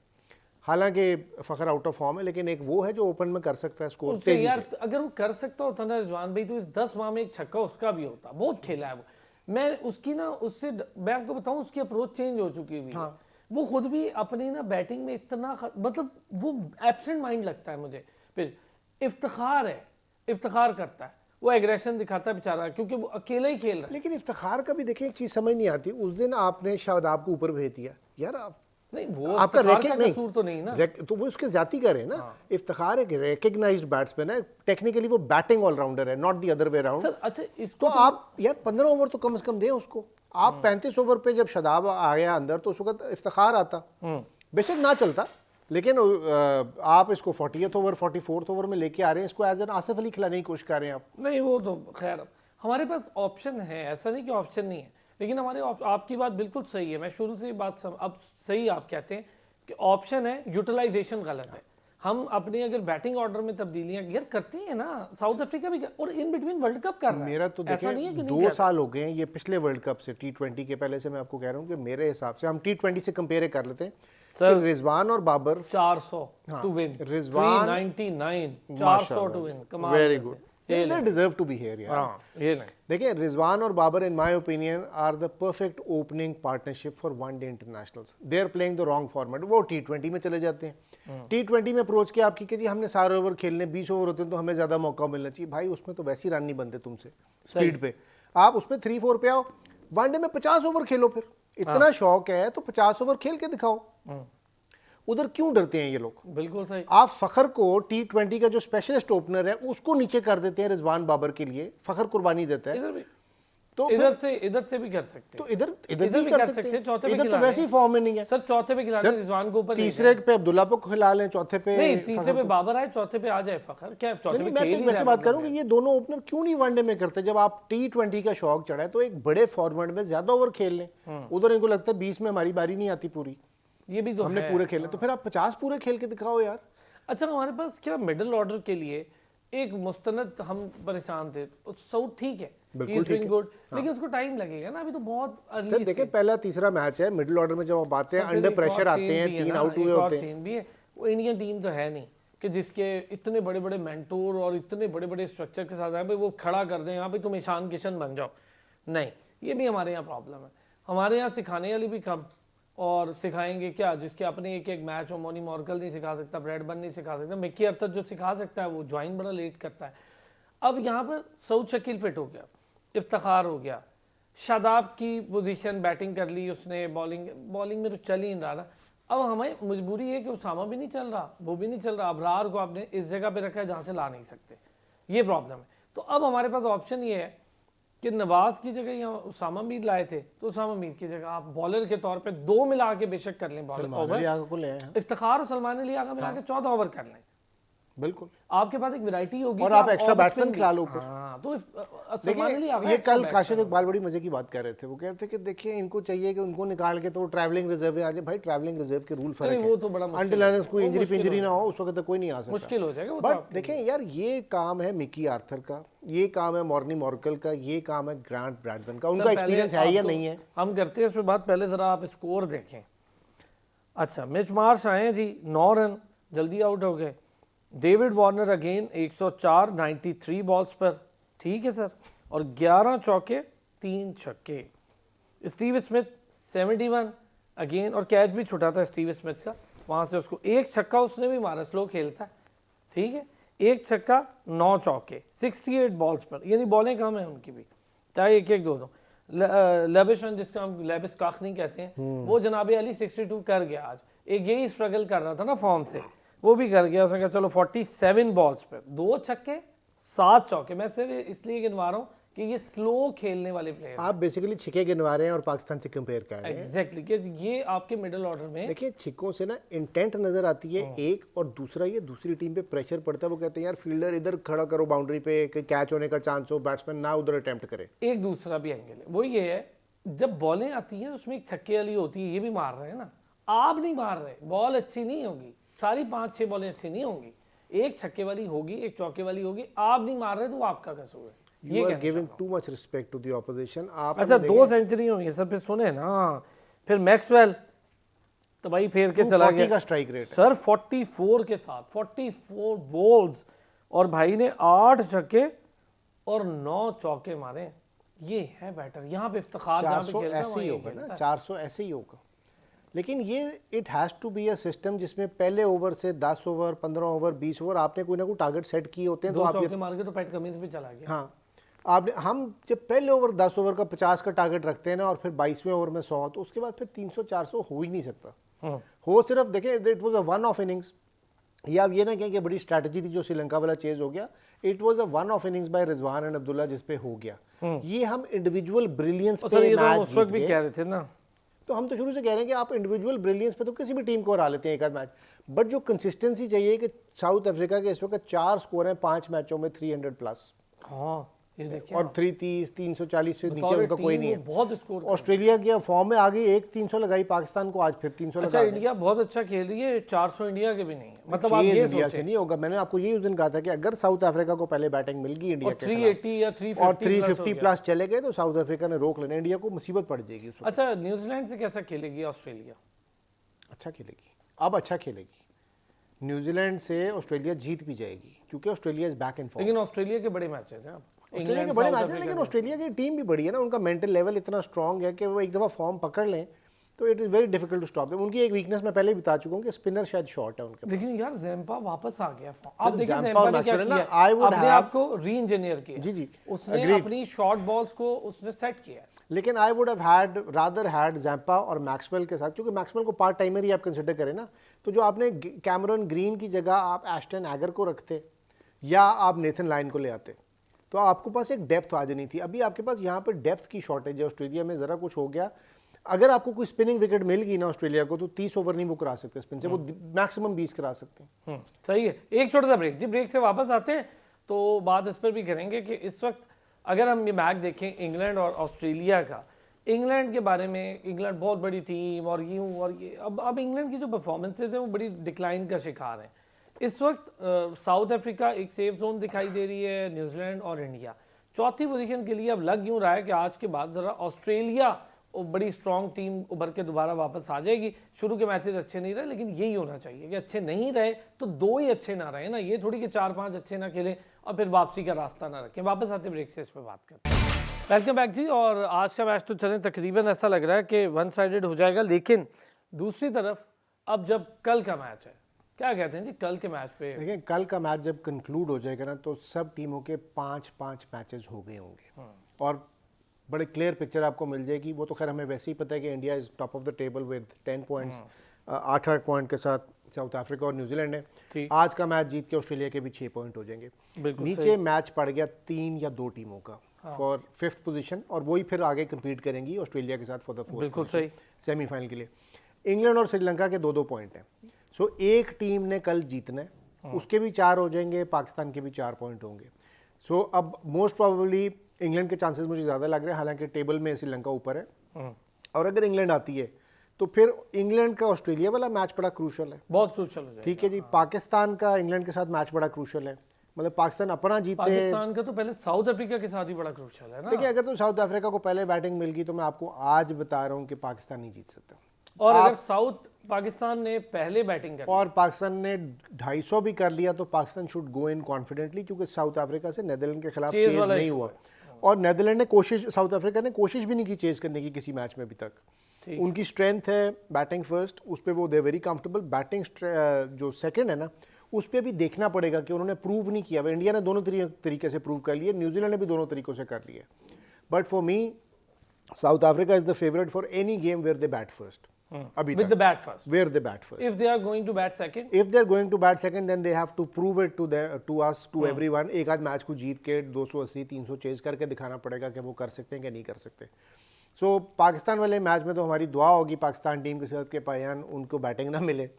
हालांकि फखर आउट ऑफ फॉर्म है, लेकिन एक वो है जो ओपन में कर सकता है स्कोर तेजी यार से। अगर वो कर सकता होता ना रिजवान भाई, तो इस 10 माह में एक छक्का उसका भी होता, बहुत खेला है वो। मैं उसकी ना उससे मैं आपको बताऊं उसकी अप्रोच चेंज हो चुकी हुई है, वो खुद भी अपनी ना बैटिंग में इतना मतलब वो एब्सेंट माइंड लगता है मुझे, फिर इफ्तिखार है, इफ्तिखार करता है, वो एग्रेशन दिखाता है बेचारा, क्योंकि वो अकेला ही खेल रहा है। लेकिन इफ्तिखार का भी देखें एक चीज समझ नहीं आती, उस दिन आपने शादाब को ऊपर भेज दिया यार, आप नहीं वो आपका इफ्तिखार का कसूर तो नहीं ना, तो वो उसके ज्यादा कर रहे हैं ना। इफ्तिखार एक रिकग्नाइज्ड बैट्समैन है, टेक्निकली वो बैटिंग ऑलराउंडर है, not the other way around. अच्छा तो आप यार 15 ओवर तो कम से कम दें उसको। आप 35 ओवर पे जब शादाब आ गया अंदर तो उस वक्त इफ्तिखार आता, बेशक ना चलता, लेकिन आप इसको 40th ओवर 44th ओवर में लेके आ रहे हैं, इसको एज एन आसिफ अली खिलाने की कोशिश कर रहे हैं आप। नहीं वो तो खैर हमारे पास ऑप्शन है, ऐसा नहीं कि ऑप्शन नहीं है, लेकिन हमारे आपकी बात बिल्कुल सही है, मैं शुरू से बात अब सही आप कहते हैं कि ऑप्शन है, यूटिलाइजेशन गलत है। हम अपने अगर बैटिंग ऑर्डर में तब्दीलियां यार करते हैं ना, साउथ अफ्रीका भी और इन बिटवीन वर्ल्ड कप कर रहा है। मेरा तो देखिए 2 साल हो गए हैं ये पिछले वर्ल्ड कप से, T20 के पहले से मैं आपको कह रहा हूँ कि मेरे हिसाब से हम T20 से कंपेयर कर लेते हैं कि रिजवान और Babar 400 to win, Rizwan 399 400 to win, कमाल, very good, they deserve to be here यार। हाँ, ये नहीं। देखिए रिजवान और Babar in my opinion are the perfect opening partnership for one day internationals. They are playing the wrong format. वो T20 में चले जाते हैं, T20 में अप्रोच किया आपकी कि जी हमने सारे ओवर खेलने, 20 ओवर होते हैं तो हमें ज्यादा मौका मिलना चाहिए। भाई उसमें तो वैसे ही रन नहीं बनते तुमसे स्पीड पे, आप उसमें 3-4 पे आओ। वनडे में 50 ओवर खेलो, फिर इतना शौक है तो 50 ओवर खेल के दिखाओ। उधर क्यों डरते हैं ये लोग? बिल्कुल सही। आप फखर को T20 का जो स्पेशलिस्ट ओपनर है उसको नीचे कर देते हैं रिजवान बाबर के लिए, फखर कुर्बानी देता है। इधर भी तो इधर से भी कर सकते तो हैं। इधर इधर भी कर सकते हैं। चौथे पे इधर तो खिलाने वैसे ही फॉर्म में नहीं है सर। चौथे पे खिलाने रिजवान को ऊपर तीसरे पे अब्दुल्ला को खिला लें, चौथे पे नहीं, तीसरे पे बाबर आए, चौथे पे आ जाए फखर। क्या चौथे पे मैं खेल तो ही वैसे रहा बात है करूं कि ये दोनों ओपनर क्यों नहीं वनडे में करते? जब आप T20 का शौक चढ़ा है तो एक बड़े फॉर्मेट में ज्यादा ओवर खेल लें। उधर इनको लगता है 20 में हमारी बारी नहीं आती पूरी, ये भी तो हमने है। पूरे खेले, तो फिर आप 50 पूरे खेल के दिखाओ यार। अच्छा, हमारे पास क्या मिडिल ऑर्डर के लिए एक मुस्तनद हम परेशान थे। साउथ ठीक है, बिल्कुल ठीक है। गुड, लेकिन उसको टाइम लगेगा ना, अभी तो बहुत अर्ली। देखिए पहला तीसरा मैच है मिडिल ऑर्डर में, जब आप आते हैं अंडर प्रेशर आते हैं, 3 आउट हुए होते हैं। भी है, वो इंडियन टीम तो है नहीं कि जिसके इतने बड़े बड़े मेंटोर और इतने बड़े बड़े स्ट्रक्चर के साथ आए भाई वो खड़ा कर दें यहाँ पे तुम ईशान किशन बन जाओ। नहीं, ये भी हमारे यहाँ प्रॉब्लम है। हमारे यहाँ सिखाने वाली भी कम, और सिखाएंगे क्या जिसके अपने एक एक मैच हो। मोनी मॉर्कल नहीं सिखा सकता, ब्रैडबर्न नहीं सिखा सकता, मिकी अर्थर जो सिखा सकता है वो ज्वाइन बड़ा लेट करता है। अब यहाँ पर सऊद शकील फिट हो गया, इफ्तिखार हो गया, शादाब की पोजीशन बैटिंग कर ली उसने, बॉलिंग में तो चल ही नहीं रहा ना। अब हमें मजबूरी है कि उसामा भी नहीं चल रहा, वो भी नहीं चल रहा, अबरार को आपने इस जगह पे रखा है जहाँ से ला नहीं सकते, ये प्रॉब्लम है। तो अब हमारे पास ऑप्शन ये है कि नवाज की जगह यहाँ उसामा मीर लाए थे, तो उसामा मीर की जगह आप बॉलर के तौर पे 2 मिला के बेशक कर लें, बॉलर इफ्तिखार और सलमान अली आगा मिला के 14 ओवर कर लें। बिल्कुल, आपके पास एक वैरायटी होगी और आप एक्स्ट्रा बैट्समैन खिला लो ऊपर। हाँ, तो देखिए ये कल काशिफ इकबाल बड़ी मजे की बात कर रहे थे। वो कह रहे थे कि देखिए इनको चाहिए कि उनको निकाल के तो ट्रैवलिंग रिजर्व आ जाए। भाई ट्रैवलिंग रिजर्व के रूल फर्क है, वो तो बड़ा अंटिल अनलेस कोई इंजरी पिंजरी ना हो उस वक्त तक कोई नहीं आ सकता, मुश्किल हो जाएगा। बट देखें यार ये काम है मिकी आर्थर का, ये काम है मॉर्नी मॉर्कल का, ये काम है ग्रांट ब्रैडमैन का। उनका एक्सपीरियंस है या नहीं है? हम करते हैं इस पे बात, पहले जरा आप स्कोर देखें। अच्छा, मिच मार्श आए जी 9 रन, जल्दी आउट हो गए। डेविड वार्नर अगेन 104 93 बॉल्स पर, ठीक है सर, और 11 चौके 3 छक्के। स्टीव स्मिथ 71 अगेन, और कैच भी छुटा था स्टीव स्मिथ का, वहाँ से उसको एक छक्का उसने भी मारा, स्लो खेलता है, ठीक है, एक छक्का 9 चौके 68 बॉल्स पर, यानी बॉलें कम है उनकी भी, चाहे एक एक दो। लेबिशन जिसका हम लेबिस काख नहीं कहते हैं, वो जनाबे अली 62 कर गया आज। एक यही स्ट्रगल कर रहा था ना फॉर्म से, वो भी कर गया। उसने कहा चलो 47 बॉल्स पर 2 छक्के 7 चौके। मैं सिर्फ इसलिए गिनवा रहा हूँ कि ये स्लो खेलने वाले प्लेयर, आप बेसिकली छिके गिनवा रहे हैं और पाकिस्तान से कंपेयर कर रहे हैं। एग्जैक्टली, कि ये आपके मिडिल ऑर्डर में देखिए छिक्कों से ना इंटेंट नजर आती है एक, और दूसरा ये दूसरी टीम पे प्रेशर पड़ता है। वो कहते हैं यार फील्डर इधर खड़ा करो बाउंड्री पे कि कैच होने का चांस हो, बैट्समैन ना उधर अटेम्प्ट करे। एक दूसरा भी एंगल है, वो ये है जब बॉलें आती हैं उसमें एक छक्के वाली होती है, ये भी मार रहे हैं ना, आप नहीं मार रहे, बॉल अच्छी नहीं होगी, सारी 5-6 बॉलें अच्छी नहीं होंगी, एक छक्के वाली होगी, एक चौके वाली होगी, आप नहीं मार रहे तो वो आपका कसूर है। You are giving too much respect to the opposition। आप अच्छा 2 सेंचुरी हुई है सर, फिर सुने ना, फिर मैक्सवेल तो भाई फेर के चला गया का स्ट्राइक रेट सर 44 के साथ, 44 बॉल्स, और भाई ने 8 छक्के और 9 चौके मारे। ये है बैटर, यहाँ पे इफ्तिखार 400 ऐसे ही होगा ना, 400 ऐसे ही होगा। लेकिन ये it has to be a system जिसमें पहले ओवर से 10 ओवर 15 ओवर 20 ओवर आपने कोई ना कोई टारगेट सेट किए होते हैं। तो आप चौके मार के तो पैट कमिंस भी चला गया। हाँ, आपने हम जब पहले ओवर 10 ओवर का 50 का टारगेट रखते हैं ना, और फिर 22वें ओवर में 100, तो उसके बाद फिर 300-400 हो ही नहीं सकता। हो सिर्फ देखें it was a one of innings. ये आप ये ना कहें कि बड़ी स्ट्रैटेजी थी जो श्रीलंका वाला चेज हो गया, it was a one of innings bye Rizwan and Abdullah जिस पे हो गया। ये हम इंडिविजुअल ब्रिलियंस पे मैच उस वक्त भी कह रहे थे ना, तो हम तो शुरू से कह रहे हैं कि आप इंडिविजुअल ब्रिलियंस पे तो किसी भी टीम को हरा लेते हैं एक आध मैच, बट जो कंसिस्टेंसी चाहिए कि साउथ अफ्रीका के इस वक्त 4 स्कोर हैं 5 मैचों में 300 प्लस। हाँ ये देखिए, और 330 340 से नीचे उनका कोई नहीं है। बहुत स्कोर ऑस्ट्रेलिया की फॉर्म में आगे एक 300 लगाई पाकिस्तान को, आज फिर 300 अच्छा, इंडिया बहुत अच्छा खेल रही है, 400 इंडिया के भी नहीं है। मतलब आप ये इंडिया से नहीं होगा। मैंने आपको यही उस दिन कहा था कि अगर साउथ अफ्रीका को पहले बैटिंग मिल गई इंडिया के 380 या 350 और 350 प्लस चले गए तो साउथ अफ्रीका ने रोक लेना, इंडिया को मुसीबत पड़ जाएगी। अच्छा, न्यूजीलैंड से कैसा खेलेगी ऑस्ट्रेलिया? अच्छा खेलेगी, अब अच्छा खेलेगी। न्यूजीलैंड से ऑस्ट्रेलिया जीत भी जाएगी क्योंकि Australia is back in form. लेकिन ऑस्ट्रेलिया के बड़े मैचेस हैं, ऑस्ट्रेलिया के बड़े मैच हैं, लेकिन ऑस्ट्रेलिया की टीम भी बड़ी है ना, उनका मेंटल लेवल इतना स्ट्रांग है कि वो एक दफ़ा फॉर्म पकड़ लें तो it is very difficult to stop them. उनकी एक वीकनेस मैं पहले ही बता चुका हूँ कि स्पिनर शायद शॉर्ट है उनके पास। लेकिन यार ज़ैम्पा वापस आ गया। आप देखिए ज़ैम्पा ज़ैम्पा और ने क्या मैक्सवेल ना, किया, I would अपने have- आप को री इंजीनियर किया। जी जी, उसने agreed। अपनी शॉर्ट बॉल्स को उसने सेट किया। लेकिन I would have had rather had Zampa और मैक्सवेल के साथ, क्योंकि मैक्सवेल को पार्ट टाइमर ही आप कंसिडर करें ना, तो जो आपने कैमरन ग्रीन की जगह आप एस्टन एगर को रखते या आप नेथन लाइन को ले आते तो आपके पास एक डेप्थ आ जानी थी। अभी आपके पास यहाँ पर डेप्थ की शॉर्टेज है ऑस्ट्रेलिया में, ज़रा कुछ हो गया। अगर आपको कोई स्पिनिंग विकेट मिल गई ना ऑस्ट्रेलिया को तो 30 ओवर नहीं वो करा सकते स्पिन से, वो मैक्सिमम 20 करा सकते हैं। सही है। एक छोटा सा ब्रेक, जी ब्रेक से वापस आते हैं तो बात इस पर भी करेंगे कि इस वक्त अगर हम ये मैच देखें इंग्लैंड और ऑस्ट्रेलिया का, इंग्लैंड के बारे में, इंग्लैंड बहुत बड़ी टीम और यूं और ये, अब इंग्लैंड की जो परफॉर्मेंसेज हैं वो बड़ी डिक्लाइन का शिकार हैं इस वक्त। साउथ अफ्रीका एक सेफ जोन दिखाई दे रही है, न्यूजीलैंड और इंडिया चौथी पोजीशन के लिए अब लग यूं रहा है कि आज के बाद ज़रा ऑस्ट्रेलिया वो बड़ी स्ट्रॉन्ग टीम उभर के दोबारा वापस आ जाएगी। शुरू के मैचेस अच्छे नहीं रहे, लेकिन यही होना चाहिए कि अच्छे नहीं रहे तो दो ही अच्छे ना रहे ना, ये थोड़ी कि 4-5 अच्छे ना खेलें और फिर वापसी का रास्ता ना रखें। वापस आते ब्रेक से इस पर बात करते हैं। वेलकम बैक जी। और आज का मैच तो चलें तकरीबन ऐसा लग रहा है कि वन साइडेड हो जाएगा, लेकिन दूसरी तरफ अब जब कल का मैच है, क्या कहते हैं जी कल के मैच पे? देखिए कल का मैच जब कंक्लूड हो जाएगा ना तो सब टीमों के 5-5 मैचेस हो गए होंगे और बड़े क्लियर पिक्चर आपको मिल जाएगी। वो तो खैर हमें वैसे ही पता है कि India is top of the table with 10 points, 8-8 point के साथ साउथ अफ्रीका और न्यूजीलैंड है। आज का मैच जीत के ऑस्ट्रेलिया के भी 6 पॉइंट हो जाएंगे। नीचे मैच पड़ गया 3 या 2 टीमों का फॉर 5th पोजीशन और वही फिर आगे कम्पीट करेंगी ऑस्ट्रेलिया के साथ फॉर द 4th सेमीफाइनल के लिए। इंग्लैंड और श्रीलंका के 2-2 पॉइंट हैं। सो एक टीम ने कल जीतना है, उसके भी 4 हो जाएंगे, पाकिस्तान के भी 4 पॉइंट होंगे। सो अब मोस्ट प्रोबेबली इंग्लैंड के चांसेस मुझे ज़्यादा लग रहे हैं, हालांकि टेबल में श्रीलंका ऊपर है। और अगर इंग्लैंड आती है तो फिर इंग्लैंड का ऑस्ट्रेलिया वाला मैच बड़ा क्रूशल है, बहुत क्रूशल है। ठीक है जी। पाकिस्तान का इंग्लैंड के साथ मैच बड़ा क्रूशल है, मतलब पाकिस्तान अपना जीते। पाकिस्तान का तो पहले साउथ अफ्रीका के साथ ही बड़ा क्रूशल है ना। देखिए अगर तो साउथ अफ्रीका को पहले बैटिंग मिल गई तो मैं आपको आज बता रहा हूँ कि पाकिस्तान नहीं जीत सकता। और अगर साउथ पाकिस्तान ने पहले बैटिंग कर और पाकिस्तान ने 250 भी कर लिया तो Pakistan should go in confidently, क्योंकि साउथ अफ्रीका से नेदरलैंड के खिलाफ चेज नहीं हुआ और नेदरलैंड ने कोशिश, साउथ अफ्रीका ने कोशिश भी नहीं की चेज करने की किसी मैच में अभी तक। उनकी स्ट्रेंथ है बैटिंग फर्स्ट, उस पर वो दे वेरी कंफर्टेबल। बैटिंग जो सेकंड है ना उस पर भी देखना पड़ेगा कि उन्होंने प्रूव नहीं किया। इंडिया ने दोनों तरीके से प्रूव कर लिए, न्यूजीलैंड ने भी दोनों तरीकों से कर लिए। But for me South Africa is the favourite for any game where they bat first. अभी with the bat first. Where they bat first. If they are going to bat second, If they are going to bat second, then they have to prove it to us, to everyone. एक आध मैच को जीत के 280-300 चेज करके दिखाना पड़ेगा कि वो कर सकते हैं कि नहीं कर सकते। सो पाकिस्तान वाले मैच में तो हमारी दुआ होगी पाकिस्तान टीम के साथ के पायान उनको बैटिंग ना मिले।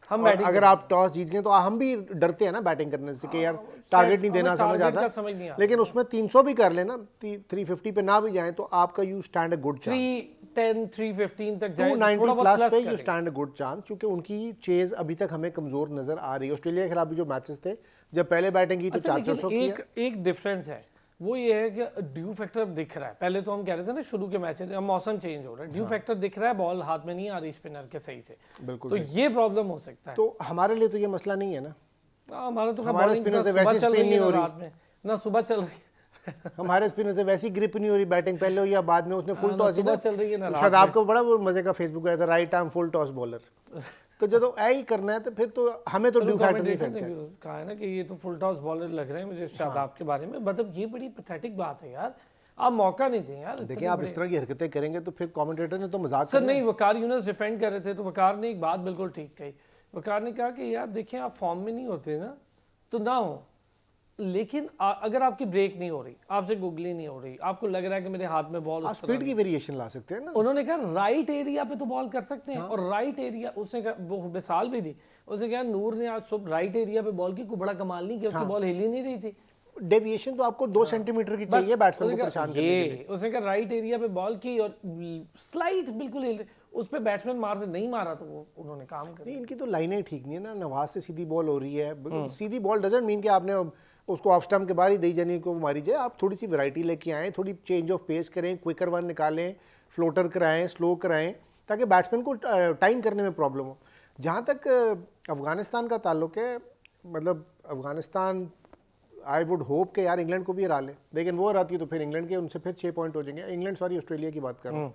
हम और अगर आप टॉस जीत गए तो हम भी डरते हैं ना बैटिंग करने से कि यार टारगेट नहीं देना, समझ आता। लेकिन उसमें 300 भी कर लेना, 350 पे ना भी जाए तो आपका you stand a good chance. 310 315 तक जाए 290 प्लस पे you stand a good chance, क्योंकि उनकी चेज अभी तक हमें कमजोर नजर आ रही है। ऑस्ट्रेलिया के खिलाफ भी जो मैचेस थे जब पहले बैटिंग की तो 400 किया। एक डिफरेंस है, वो ये है कि ड्यू फैक्टर दिख रहा है। पहले तो हम कह रहे थे ना शुरू के मैचेस अब मौसम चेंज हो रहा है, ड्यू फैक्टर दिख रहा है, बॉल हाथ में नहीं आ रही स्पिनर के सही से, बिल्कुल तो ये प्रॉब्लम हो सकता है। तो हमारे लिए तो ये मसला नहीं है ना, हमारा तो हमारे स्पिनर से वैसे स्पिन नहीं हो रही ना, सुबह चल रही हमारे स्पिनर से वैसी ग्रिप नहीं हो रही, बैटिंग पहले हो या बाद में। उसने फुल टॉस सुबह चल रही है ना, शायद आपको बड़ा मजे का फेसबुक आया था, right arm full toss bowler. तो जब ऐ ही करना है तो फिर तो हमें तो ड्यू फैक्टर नहीं फैक्टर कहा है ना कि ये तो फुल टॉस बॉलर लग रहे हैं मुझे शादाब के बारे में। मतलब ये बड़ी पैथेटिक बात है यार, आप मौका नहीं दें यार। देखिए आप इस तरह की हरकतें करेंगे तो फिर कमेंटेटर ने तो मजाक सर नहीं, वकार यूनुस डिफेंड कर रहे थे तो वकार ने एक बात बिल्कुल ठीक कही। वकार ने कहा कि यार देखिए आप फॉर्म में नहीं होते ना तो ना हो, लेकिन अगर आपकी ब्रेक नहीं हो रही, आपसे गुगली नहीं हो रही, आपको लग रहा है कि मेरे हाथ में बॉल, आप स्पीड की वेरिएशन ला सकते हैं ना। उन्होंने कहा राइट एरिया पे तो बॉल कर सकते हैं। और राइट एरिया, उसने कहा वो मिसाल भी दी, उसने कहा नूर ने आज सुबह राइट एरिया पे बॉल की कोई बड़ा कमाल नहीं किया, उसकी बॉल हिल ही नहीं रही थी। डेविएशन तो आपको 2 सेंटीमीटर की चाहिए बैट्समैन को परेशान करने के लिए। उसने कहा राइट एरिया पे बॉल की और स्लाइट बिल्कुल हिल, उस पे बैट्समैन मार से नहीं मारा तो वो उन्होंने काम कर। नहीं, इनकी तो लाइनें ठीक नहीं है ना। नवाज से सीधी बॉल हो रही है, सीधी बॉल डजंट मीन कि आपने उसको ऑफ स्टंप के बाहर ही दी जाने को मारी जाए। आप थोड़ी सी वैरायटी लेके आएँ, थोड़ी चेंज ऑफ पेस करें, क्विकर वन निकालें, फ्लोटर कराएं, स्लो कराएं, ताकि बैट्समैन को टाइम करने में प्रॉब्लम हो। जहाँ तक अफगानिस्तान का ताल्लुक है, मतलब अफगानिस्तान आई वुड होप कि यार इंग्लैंड को भी हरा ले, लेकिन वो हराती है तो फिर इंग्लैंड के उनसे फिर 6 पॉइंट हो जाएंगे। इंग्लैंड सॉरी ऑस्ट्रेलिया की बात कर रहा हूँ।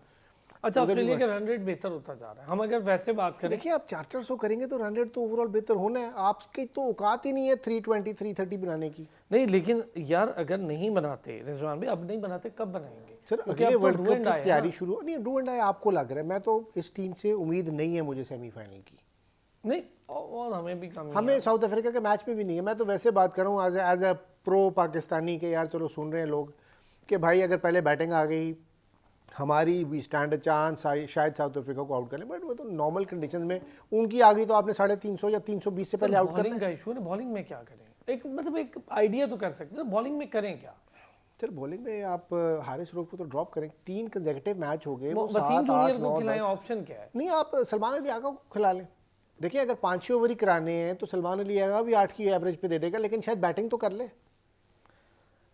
अच्छा, ऑस्ट्रेलिया का रन रेट बेहतर होता जा रहा है। हम अगर वैसे बात करें, देखिए आप 400 करेंगे तो रन रेट तो ओवरऑल बेहतर होना है। आपकी तो औकात ही नहीं है 320 330 बनाने की। नहीं लेकिन यार अगर नहीं बनाते रिजवान भाई, अब नहीं बनाते कब बनाएंगे सर क्योंकि अगले अब तो वर्ल्ड do कप and की die है तैयारी ना। शुरू नहीं, डू एंड आई आपको लग रहा है, मैं तो इस टीम से उम्मीद नहीं है मुझे सेमीफाइनल की। नहीं और हमें भी कम हमें साउथ अफ्रीका के मैच में भी नहीं है। मैं तो वैसे बात कर रहा हूँ एज अ प्रो पाकिस्तानी के, यार चलो सुन रहे हैं लोग कि भाई अगर पहले बैटिंग आ गई हमारी, वी स्टैंड अ चांस शायद साउथ अफ्रीका को आउट कर लें, बट वो तो नॉर्मल कंडीशन में उनकी आ गई तो आपने 350 या 320 से पहले आउट कर बॉलिंग का इशू है। बॉलिंग में क्या करें, एक मतलब एक आइडिया तो कर सकते हैं, बॉलिंग में करें क्या? सर बॉलिंग में आप हारिस रऊफ को तो ड्रॉप करें, 3 कंसेक्यूटिव मैच हो गए, वो वसीम 7 जूनियर 8 को 9 खिलाएं, 10। ऑप्शन क्या है? नहीं आप सलमान अली आगा को खिला लें। देखिए अगर 5-6 ओवर ही कराने हैं तो सलमान अली आगा भी 8 की एवरेज पे दे देगा, लेकिन शायद बैटिंग तो कर ले।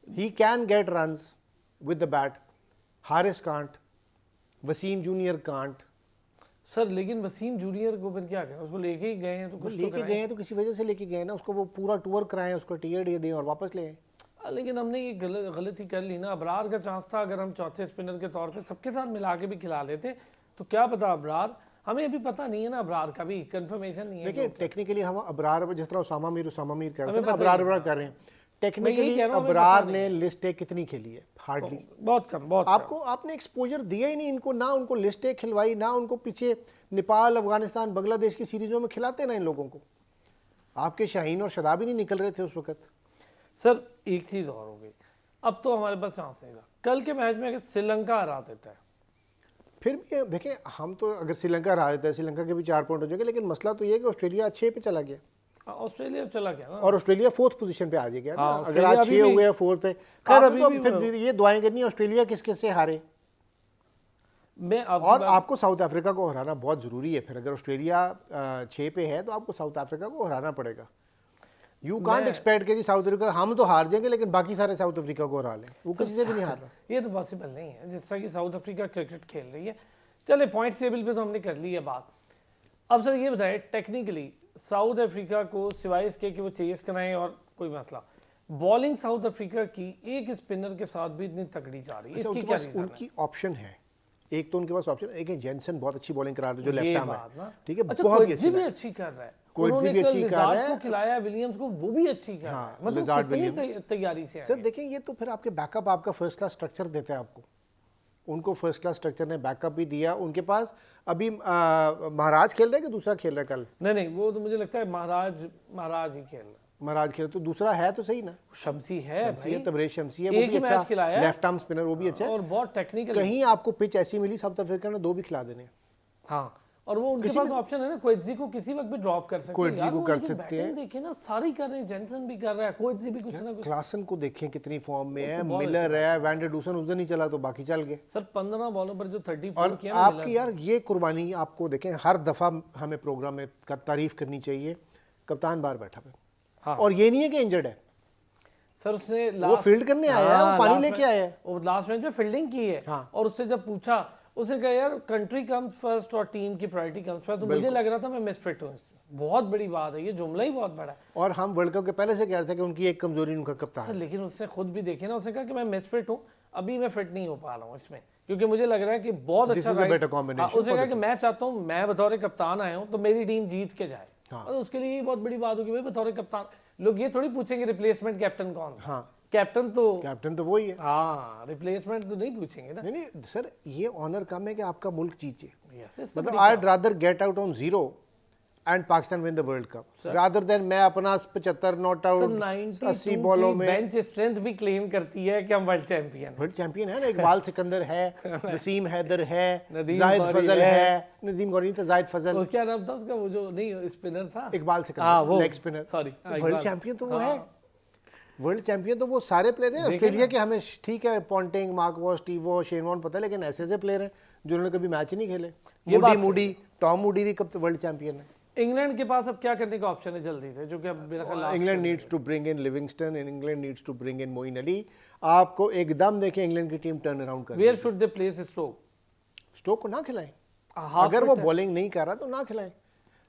ही can get runs with the bat, Haris can't, Wasim junior can't. Sir लेकिन वसीम जूनियर को फिर क्या करें, उसको लेके ही गए हैं तो वो कुछ तो लेके गए हैं तो किसी वजह से लेके गए हैं ना, उसको वो पूरा टूर कराएं, उसको टिकट दें और वापस ले आएं। लेकिन हमने ये गलती कर ली ना। अबरार का चांस था, अगर हम चौथे स्पिनर के तौर पे सबके साथ मिला के भी खिला लेते तो क्या पता। अबरार हमें अभी पता नहीं है ना, अबरार का भी कंफर्मेशन नहीं है। देखिए टेक्निकली हम अबरार जिस तरह उसामा मीर करते हमें हैं, पता अबरार ही अबरार कर रहे हैं। मैं टेक्निकली यही कह रहा हूँ, हमें अबरार पता ने लिस्ट ए कितनी खेली है? हार्डली, बहुत कम, बहुत आपको आपने एक्सपोजर दिया ही नहीं इनको, ना उनको लिस्ट ए खिलवाई, ना उनको पीछे नेपाल अफगानिस्तान बांग्लादेश की सीरीजों में खिलाते ना इन लोगों को। आपके शाहीन और शदाब ही नहीं निकल रहे थे उस वक्त। सर एक चीज और हो गई, अब तो हमारे पास चांस नहीं रहा। कल के मैच में अगर श्रीलंका हरा देता है, फिर भी देखें हम तो अगर श्रीलंका हरा देता है, श्रीलंका के भी 4 पॉइंट हो जाएंगे, लेकिन मसला तो ये है कि ऑस्ट्रेलिया 6 पे चला गया ऑस्ट्रेलिया चला गया ना, और ऑस्ट्रेलिया 4th पोजीशन पे आ जाएगा ना। हाँ, अगर आज ऑस्ट्रेलिया 6 हो अभी गया 4 पे, खैर आपने अभी तो भी फिर ये दुआएं करनी ऑस्ट्रेलिया किस किस से हारे। मैं और आपको साउथ अफ्रीका को हराना बहुत ज़रूरी है। फिर अगर ऑस्ट्रेलिया 6 पे है तो आपको साउथ अफ्रीका को हराना पड़ेगा। यू कांट एक्सपेक्ट कि जी साउथ अफ्रीका हम तो हार जाएंगे लेकिन बाकी सारे साउथ अफ्रीका को हरा लें, वो किसी से भी नहीं हार रहा। ये तो पॉसिबल नहीं है, जिस तरह की साउथ अफ्रीका क्रिकेट खेल रही है। चले पॉइंट टेबल पे तो हमने कर ली है बात। अब सर ये बताएं टेक्निकली साउथ अफ्रीका को सिवाय इसके कि वो चेस कराएं और कोई मसला, बॉलिंग साउथ अफ्रीका की एक स्पिनर के साथ भी इतनी तगड़ी जा रही है, अच्छा, इसकी उनके क्या पास रीजन है? उनकी ऑप्शन है, एक तो उनके पास ऑप्शन, एक है जेनसन बहुत अच्छी बॉलिंग करा रहा है जो ये लेफ्ट आर्म बात है, ना। ठीक है, अच्छा, बहुत ही कोएट्जी अच्छी भी है। अच्छी कर रहा है, कोएट्जी उन्होंने भी कल अच्छी कर लिजार्ड रहा है। को खिलाया, विलियम्स को, वो भी अच्छी कर रहा है। मतलब लिजार्ड कितनी विलियम्स। तैयारी से सर आए हैं। देखें ये तो फिर आपके बैकअप आपका फर्स्ट क्लास स्ट्रक्चर देता है आपको। उनको फर्स्ट क्लास स्ट्रक्चर ने बैकअप भी दिया। उनके पास अभी महाराज खेल रहे हैं कि दूसरा खेल रहा है कल? नहीं वो तो मुझे लगता है महाराज ही खेल रहा है। महाराज खेल तो दूसरा है तो सही ना, शमसी है शमसी है, भाई, तबरेज शमसी है, वो एक भी ही मैच अच्छा खिलाया है। लेफ्ट आर्म स्पिनर, वो भी अच्छा है। और बहुत टेक्निकल। कहीं आपको पिच ऐसी मिली साउथ अफ्रीका ने 2 भी खिला देने। हाँ, और वो उनके पास ऑप्शन है ना, कोएट्जी को किसी वक्त भी ड्रॉप कर सकते हैं। कोएट्जी यार, को वो कर उनकी सकते बैटिंग हैं। देखिए ना, सारी कर रहे हैं, जेनसन भी कर रहा है, कोएट्जी भी कुछ ना कुछ। क्लासन को देखें कितनी फॉर्म में है, बहुत मिलर है, वैंडर डूसन उस दिन नहीं चला तो बाकी चल गए। सर 15 बॉलों पर जो 34 और किया ना आपकी यार ये कुर्बानी आपको देखें, हर दफा हमें प्रोग्राम में तारीफ करनी चाहिए, कप्तान बाहर बैठा है। हाँ। और ये नहीं है कि इंजर्ड है, सर उसने वो फील्ड करने आया है, वो पानी लेके आया है। और लास्ट मैच में फील्डिंग की है। हाँ। और उससे जब पूछा, उसने कहा यार कंट्री कम्स फर्स्ट और टीम की प्रायोरिटी कम्स फर्स्ट, तो मुझे लग रहा था मैं मिसफिट हूँ। बहुत बड़ी बात है, ये जुमला ही बहुत बड़ा है। और हम वर्ल्ड कप के पहले से कह रहे थे कि उनकी एक कमजोरी उनका कप्तान सर है। लेकिन उसने खुद भी देखे ना, उसने कहा कि मैं मिसफिट हूँ, अभी मैं फिट नहीं हो पा रहा हूँ इसमें, क्योंकि मुझे लग रहा है कि बहुत This अच्छा is a right- better combination उसने for कहा the कि मैं चाहता हूँ मैं बतौर कप्तान आया हूँ तो मेरी टीम जीत के जाए। हाँ। और उसके लिए ये बहुत बड़ी बात होगी भाई, बतौर कप्तान लोग ये थोड़ी पूछेंगे रिप्लेसमेंट कैप्टन कौन है। हाँ, कैप्टन तो वही है। हाँ, रिप्लेसमेंट तो नहीं पूछेंगे ना। नहीं सर, ये ऑनर कम है कि आपका मुल्क जीते। Yes, yes, मतलब I rather get out on 0 and Pakistan win the world cup rather than मैं अपना 75 नॉट आउट 80 बॉलों में। बेंच स्ट्रेंथ भी क्लेम करती है कि हम वर्ल्ड चैंपियन हैं। वर्ल्ड चैंपियन है ना, इकबाल सिकंदर है, वसीम हैदर है, नदीम जाहिद गौरी फजल है। है, नदीम गौरी था, जाहिद फजल, उसका नाम था उसका, वो जो नहीं स्पिनर था, इकबाल हाँ, सिकंदर वो leg spinner. Sorry, world champion तो वो है, वर्ल्ड चैंपियन तो वो सारे प्लेयर हैं। ऑस्ट्रेलिया के हमें ठीक है, Ponting, Mark Waugh, Steve Waugh, Shane Warne पता है, लेकिन ऐसे ऐसे प्लेयर हैं जिन्होंने कभी मैच ही नहीं खेले। टॉम मूडी भी कब वर्ल्ड चैंपियन है। इंग्लैंड के पास अब क्या करने का ऑप्शन है जल्दी से, जो कि अब मेरा ख्याल England needs to bring in Livingstone and England needs to bring in Moeen Ali. आपको एकदम देखें इंग्लैंड की टीम टर्न अराउंड कर, where should they place Stoke? Stoke को ना खिलाएं, अगर वो बॉलिंग नहीं कर रहा तो ना खिलाएं।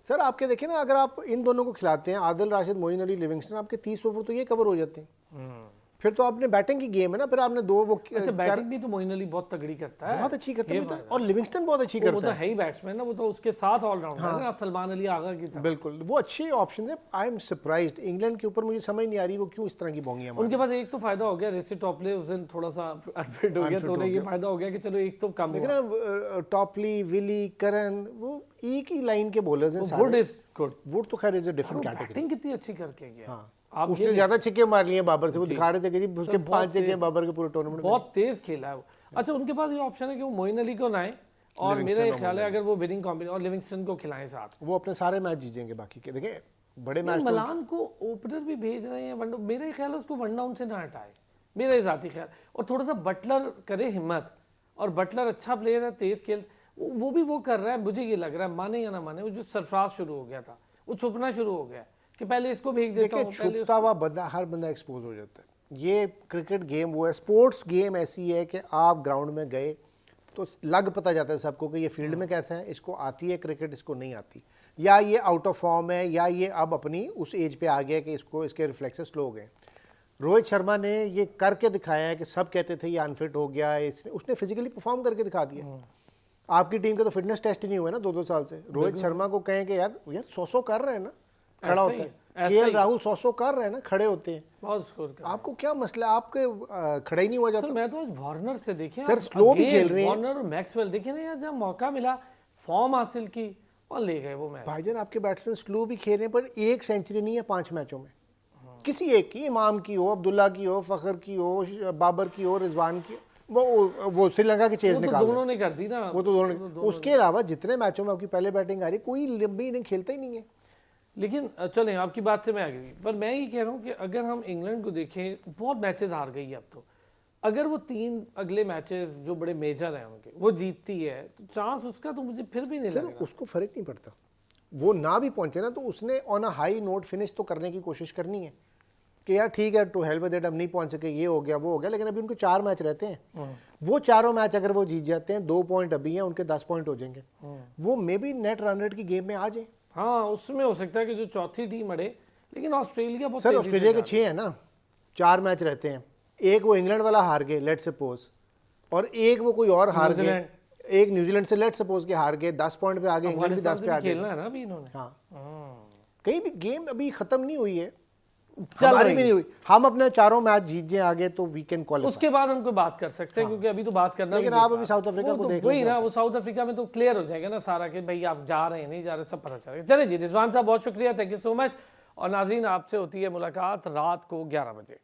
सर आपके देखिए ना, अगर आप इन दोनों को खिलाते हैं, आदिल राशिद, मोइन अली, लिविंगस्टन, आपके 30 ओवर तो ये कवर हो जाते हैं। फिर तो आपने बैटिंग की गेम है ना, फिर आपने दो वो अच्छा, बैटिंग भी तो मोइन अली बहुत तगड़ी करता है, बहुत अच्छी करता है, और लिविंगस्टन बहुत अच्छी वो करता तो है ही बैट्समैन ना, वो तो उसके साथ ऑलराउंडर है ना, सलमान अली आगा की तरह। बिल्कुल, वो अच्छे ऑप्शन है। आई एम सरप्राइज्ड इंग्लैंड के ऊपर, मुझे समझ नहीं आ रही वो क्यों इस तरह की बोंगियां मार। उनके पास एक तो फायदा हो गया, रेसी टॉपले उस दिन थोड़ा सा अनफिट हो गया, तो उन्हें ये फायदा हो गया कि चलो एक तो कम लेकिन ना टॉपली, विली, करन, वो एक ही लाइन के बॉलर्स हैं सारे। Good is good. वुड तो खैर is a different category. Batting कितनी अच्छी करके गया। हाँ, आप उसने ज्यादा छक्के मार लिए बाबर से, वो दिखा रहे थे कि जी उसके 5 छक्के बाबर के पूरे टूर्नामेंट में। बहुत तेज खेला है वो। अच्छा, उनके पास ये ऑप्शन है कि वो मोइन अली को लाएं, और मेरा ये ख्याल है अगर वो विनिंग कॉम्बिनेशन और लिविंगस्टन को खिलाएं साथ, वो अपने सारे मैच जीतेंगे बाकी के। देखिए बड़े मैच मलान को ओपनर भी भेज रहे हैं, मेरा ख्याल है उसको वन डाउन से ना हटाए, मेरा ये जाती ख्याल। और थोड़ा सा बटलर करे हिम्मत, और बटलर अच्छा प्लेयर है, तेज खेल, वो भी वो कर रहा है। मुझे ये लग रहा है, माने या ना माने, वो जो सरफराज शुरू हो गया था, वो छुपना शुरू हो गया कि पहले इसको भेज देता हूं, पहले छुपता हुआ बंदा, हर बंदा एक्सपोज हो जाता है। ये क्रिकेट गेम वो है, स्पोर्ट्स गेम ऐसी है कि आप ग्राउंड में गए तो लग पता जाता है सबको कि ये फील्ड में कैसा है, इसको आती है क्रिकेट, इसको नहीं आती, या ये आउट ऑफ फॉर्म है, या ये अब अपनी उस एज पे आ गया कि इसको इसके रिफ्लेक्सेस स्लो हो गए। रोहित शर्मा ने ये करके दिखाया है कि सब कहते थे ये अनफिट हो गया है, उसने फिजिकली परफॉर्म करके दिखा दिया। आपकी टीम का तो फिटनेस टेस्ट ही नहीं हुआ ना 2-2 साल से। रोहित शर्मा को कहें कि यार 100 कर रहे हैं ना, खड़ा होता है। केएल राहुल 100 कर रहे हैं ना, खड़े होते हैं। बहुत स्कोर कर, आपको क्या मसला, आपके खड़ा ही नहीं हुआ जाता। सर मैं तो आज वार्नर से देखिए सर, स्लो भी खेल रहे हैं वार्नर और मैक्सवेल, देखिए ना यार, जब मौका मिला फॉर्म हासिल की और ले गए वो मैच। भाईजान आपके बैट्समैन स्लो भी खेल रहे हैं, पर एक सेंचुरी नहीं है 5 मैचों में। किसी एक की, इमाम की हो, अब्दुल्ला की हो, फखर की हो, बाबर की हो, रिजवान की, वो श्रीलंका की चेज निकाल, दोनों ने कर दी ना, वो तो दोनों। उसके अलावा जितने मैचों में आपकी पहले बैटिंग आ रही, कोई लंबी इनिंग खेलता ही नहीं है। लेकिन चलें, आपकी बात से मैं आ गई, पर मैं ये कह रहा हूँ कि अगर हम इंग्लैंड को देखें, बहुत मैचेस हार गई है अब तो। अगर वो 3 अगले मैचेस जो बड़े मेजर हैं उनके, वो जीतती है, तो चांस उसका तो मुझे फिर भी नहीं लगेगा। उसको फर्क नहीं पड़ता, वो ना भी पहुंचे ना, तो उसने on a high note finish तो करने की कोशिश करनी है कि यार ठीक है, टू हेल्प विद इट, हम नहीं पहुंच सके, ये हो गया वो हो गया, लेकिन अभी उनके 4 मैच रहते हैं। वो चारों मैच अगर वो जीत जाते हैं, 2 पॉइंट अभी हैं उनके, 10 पॉइंट हो जाएंगे। वो may be net run rate की गेम में आ जाए। हाँ, उसमें हो सकता है कि जो चौथी टीम अड़े, लेकिन ऑस्ट्रेलिया बहुत सर ऑस्ट्रेलिया के 6 है ना, 4 मैच रहते हैं, एक वो इंग्लैंड वाला हार गए लेट सपोज, और एक वो कोई और हार गए, एक न्यूजीलैंड से लेट सपोज के हार गए, 10 पॉइंट पे आ गए, इंग्लैंड भी 10 पे आ गए। खेलना है ना अभी इन्होंने। हाँ, कहीं भी गेम अभी खत्म नहीं हुई है, हमारी भी नहीं हुई। हम अपने चारों मैच जीत जाए आगे तो वी कैन क्वालिफाई, उसके बाद हम कोई बात कर सकते हैं, क्योंकि अभी तो बात करना। लेकिन आप अभी साउथ अफ्रीका को देख वही ना, वो साउथ अफ्रीका में तो क्लियर हो जाएगा ना सारा कि भाई आप जा रहे हैं नहीं जा रहे, सब पता चलेगा। चलिए जी, रिजवान साहब बहुत शुक्रिया, थैंक यू सो मच। और नाज़रीन, आपसे होती है मुलाकात रात को 11 बजे।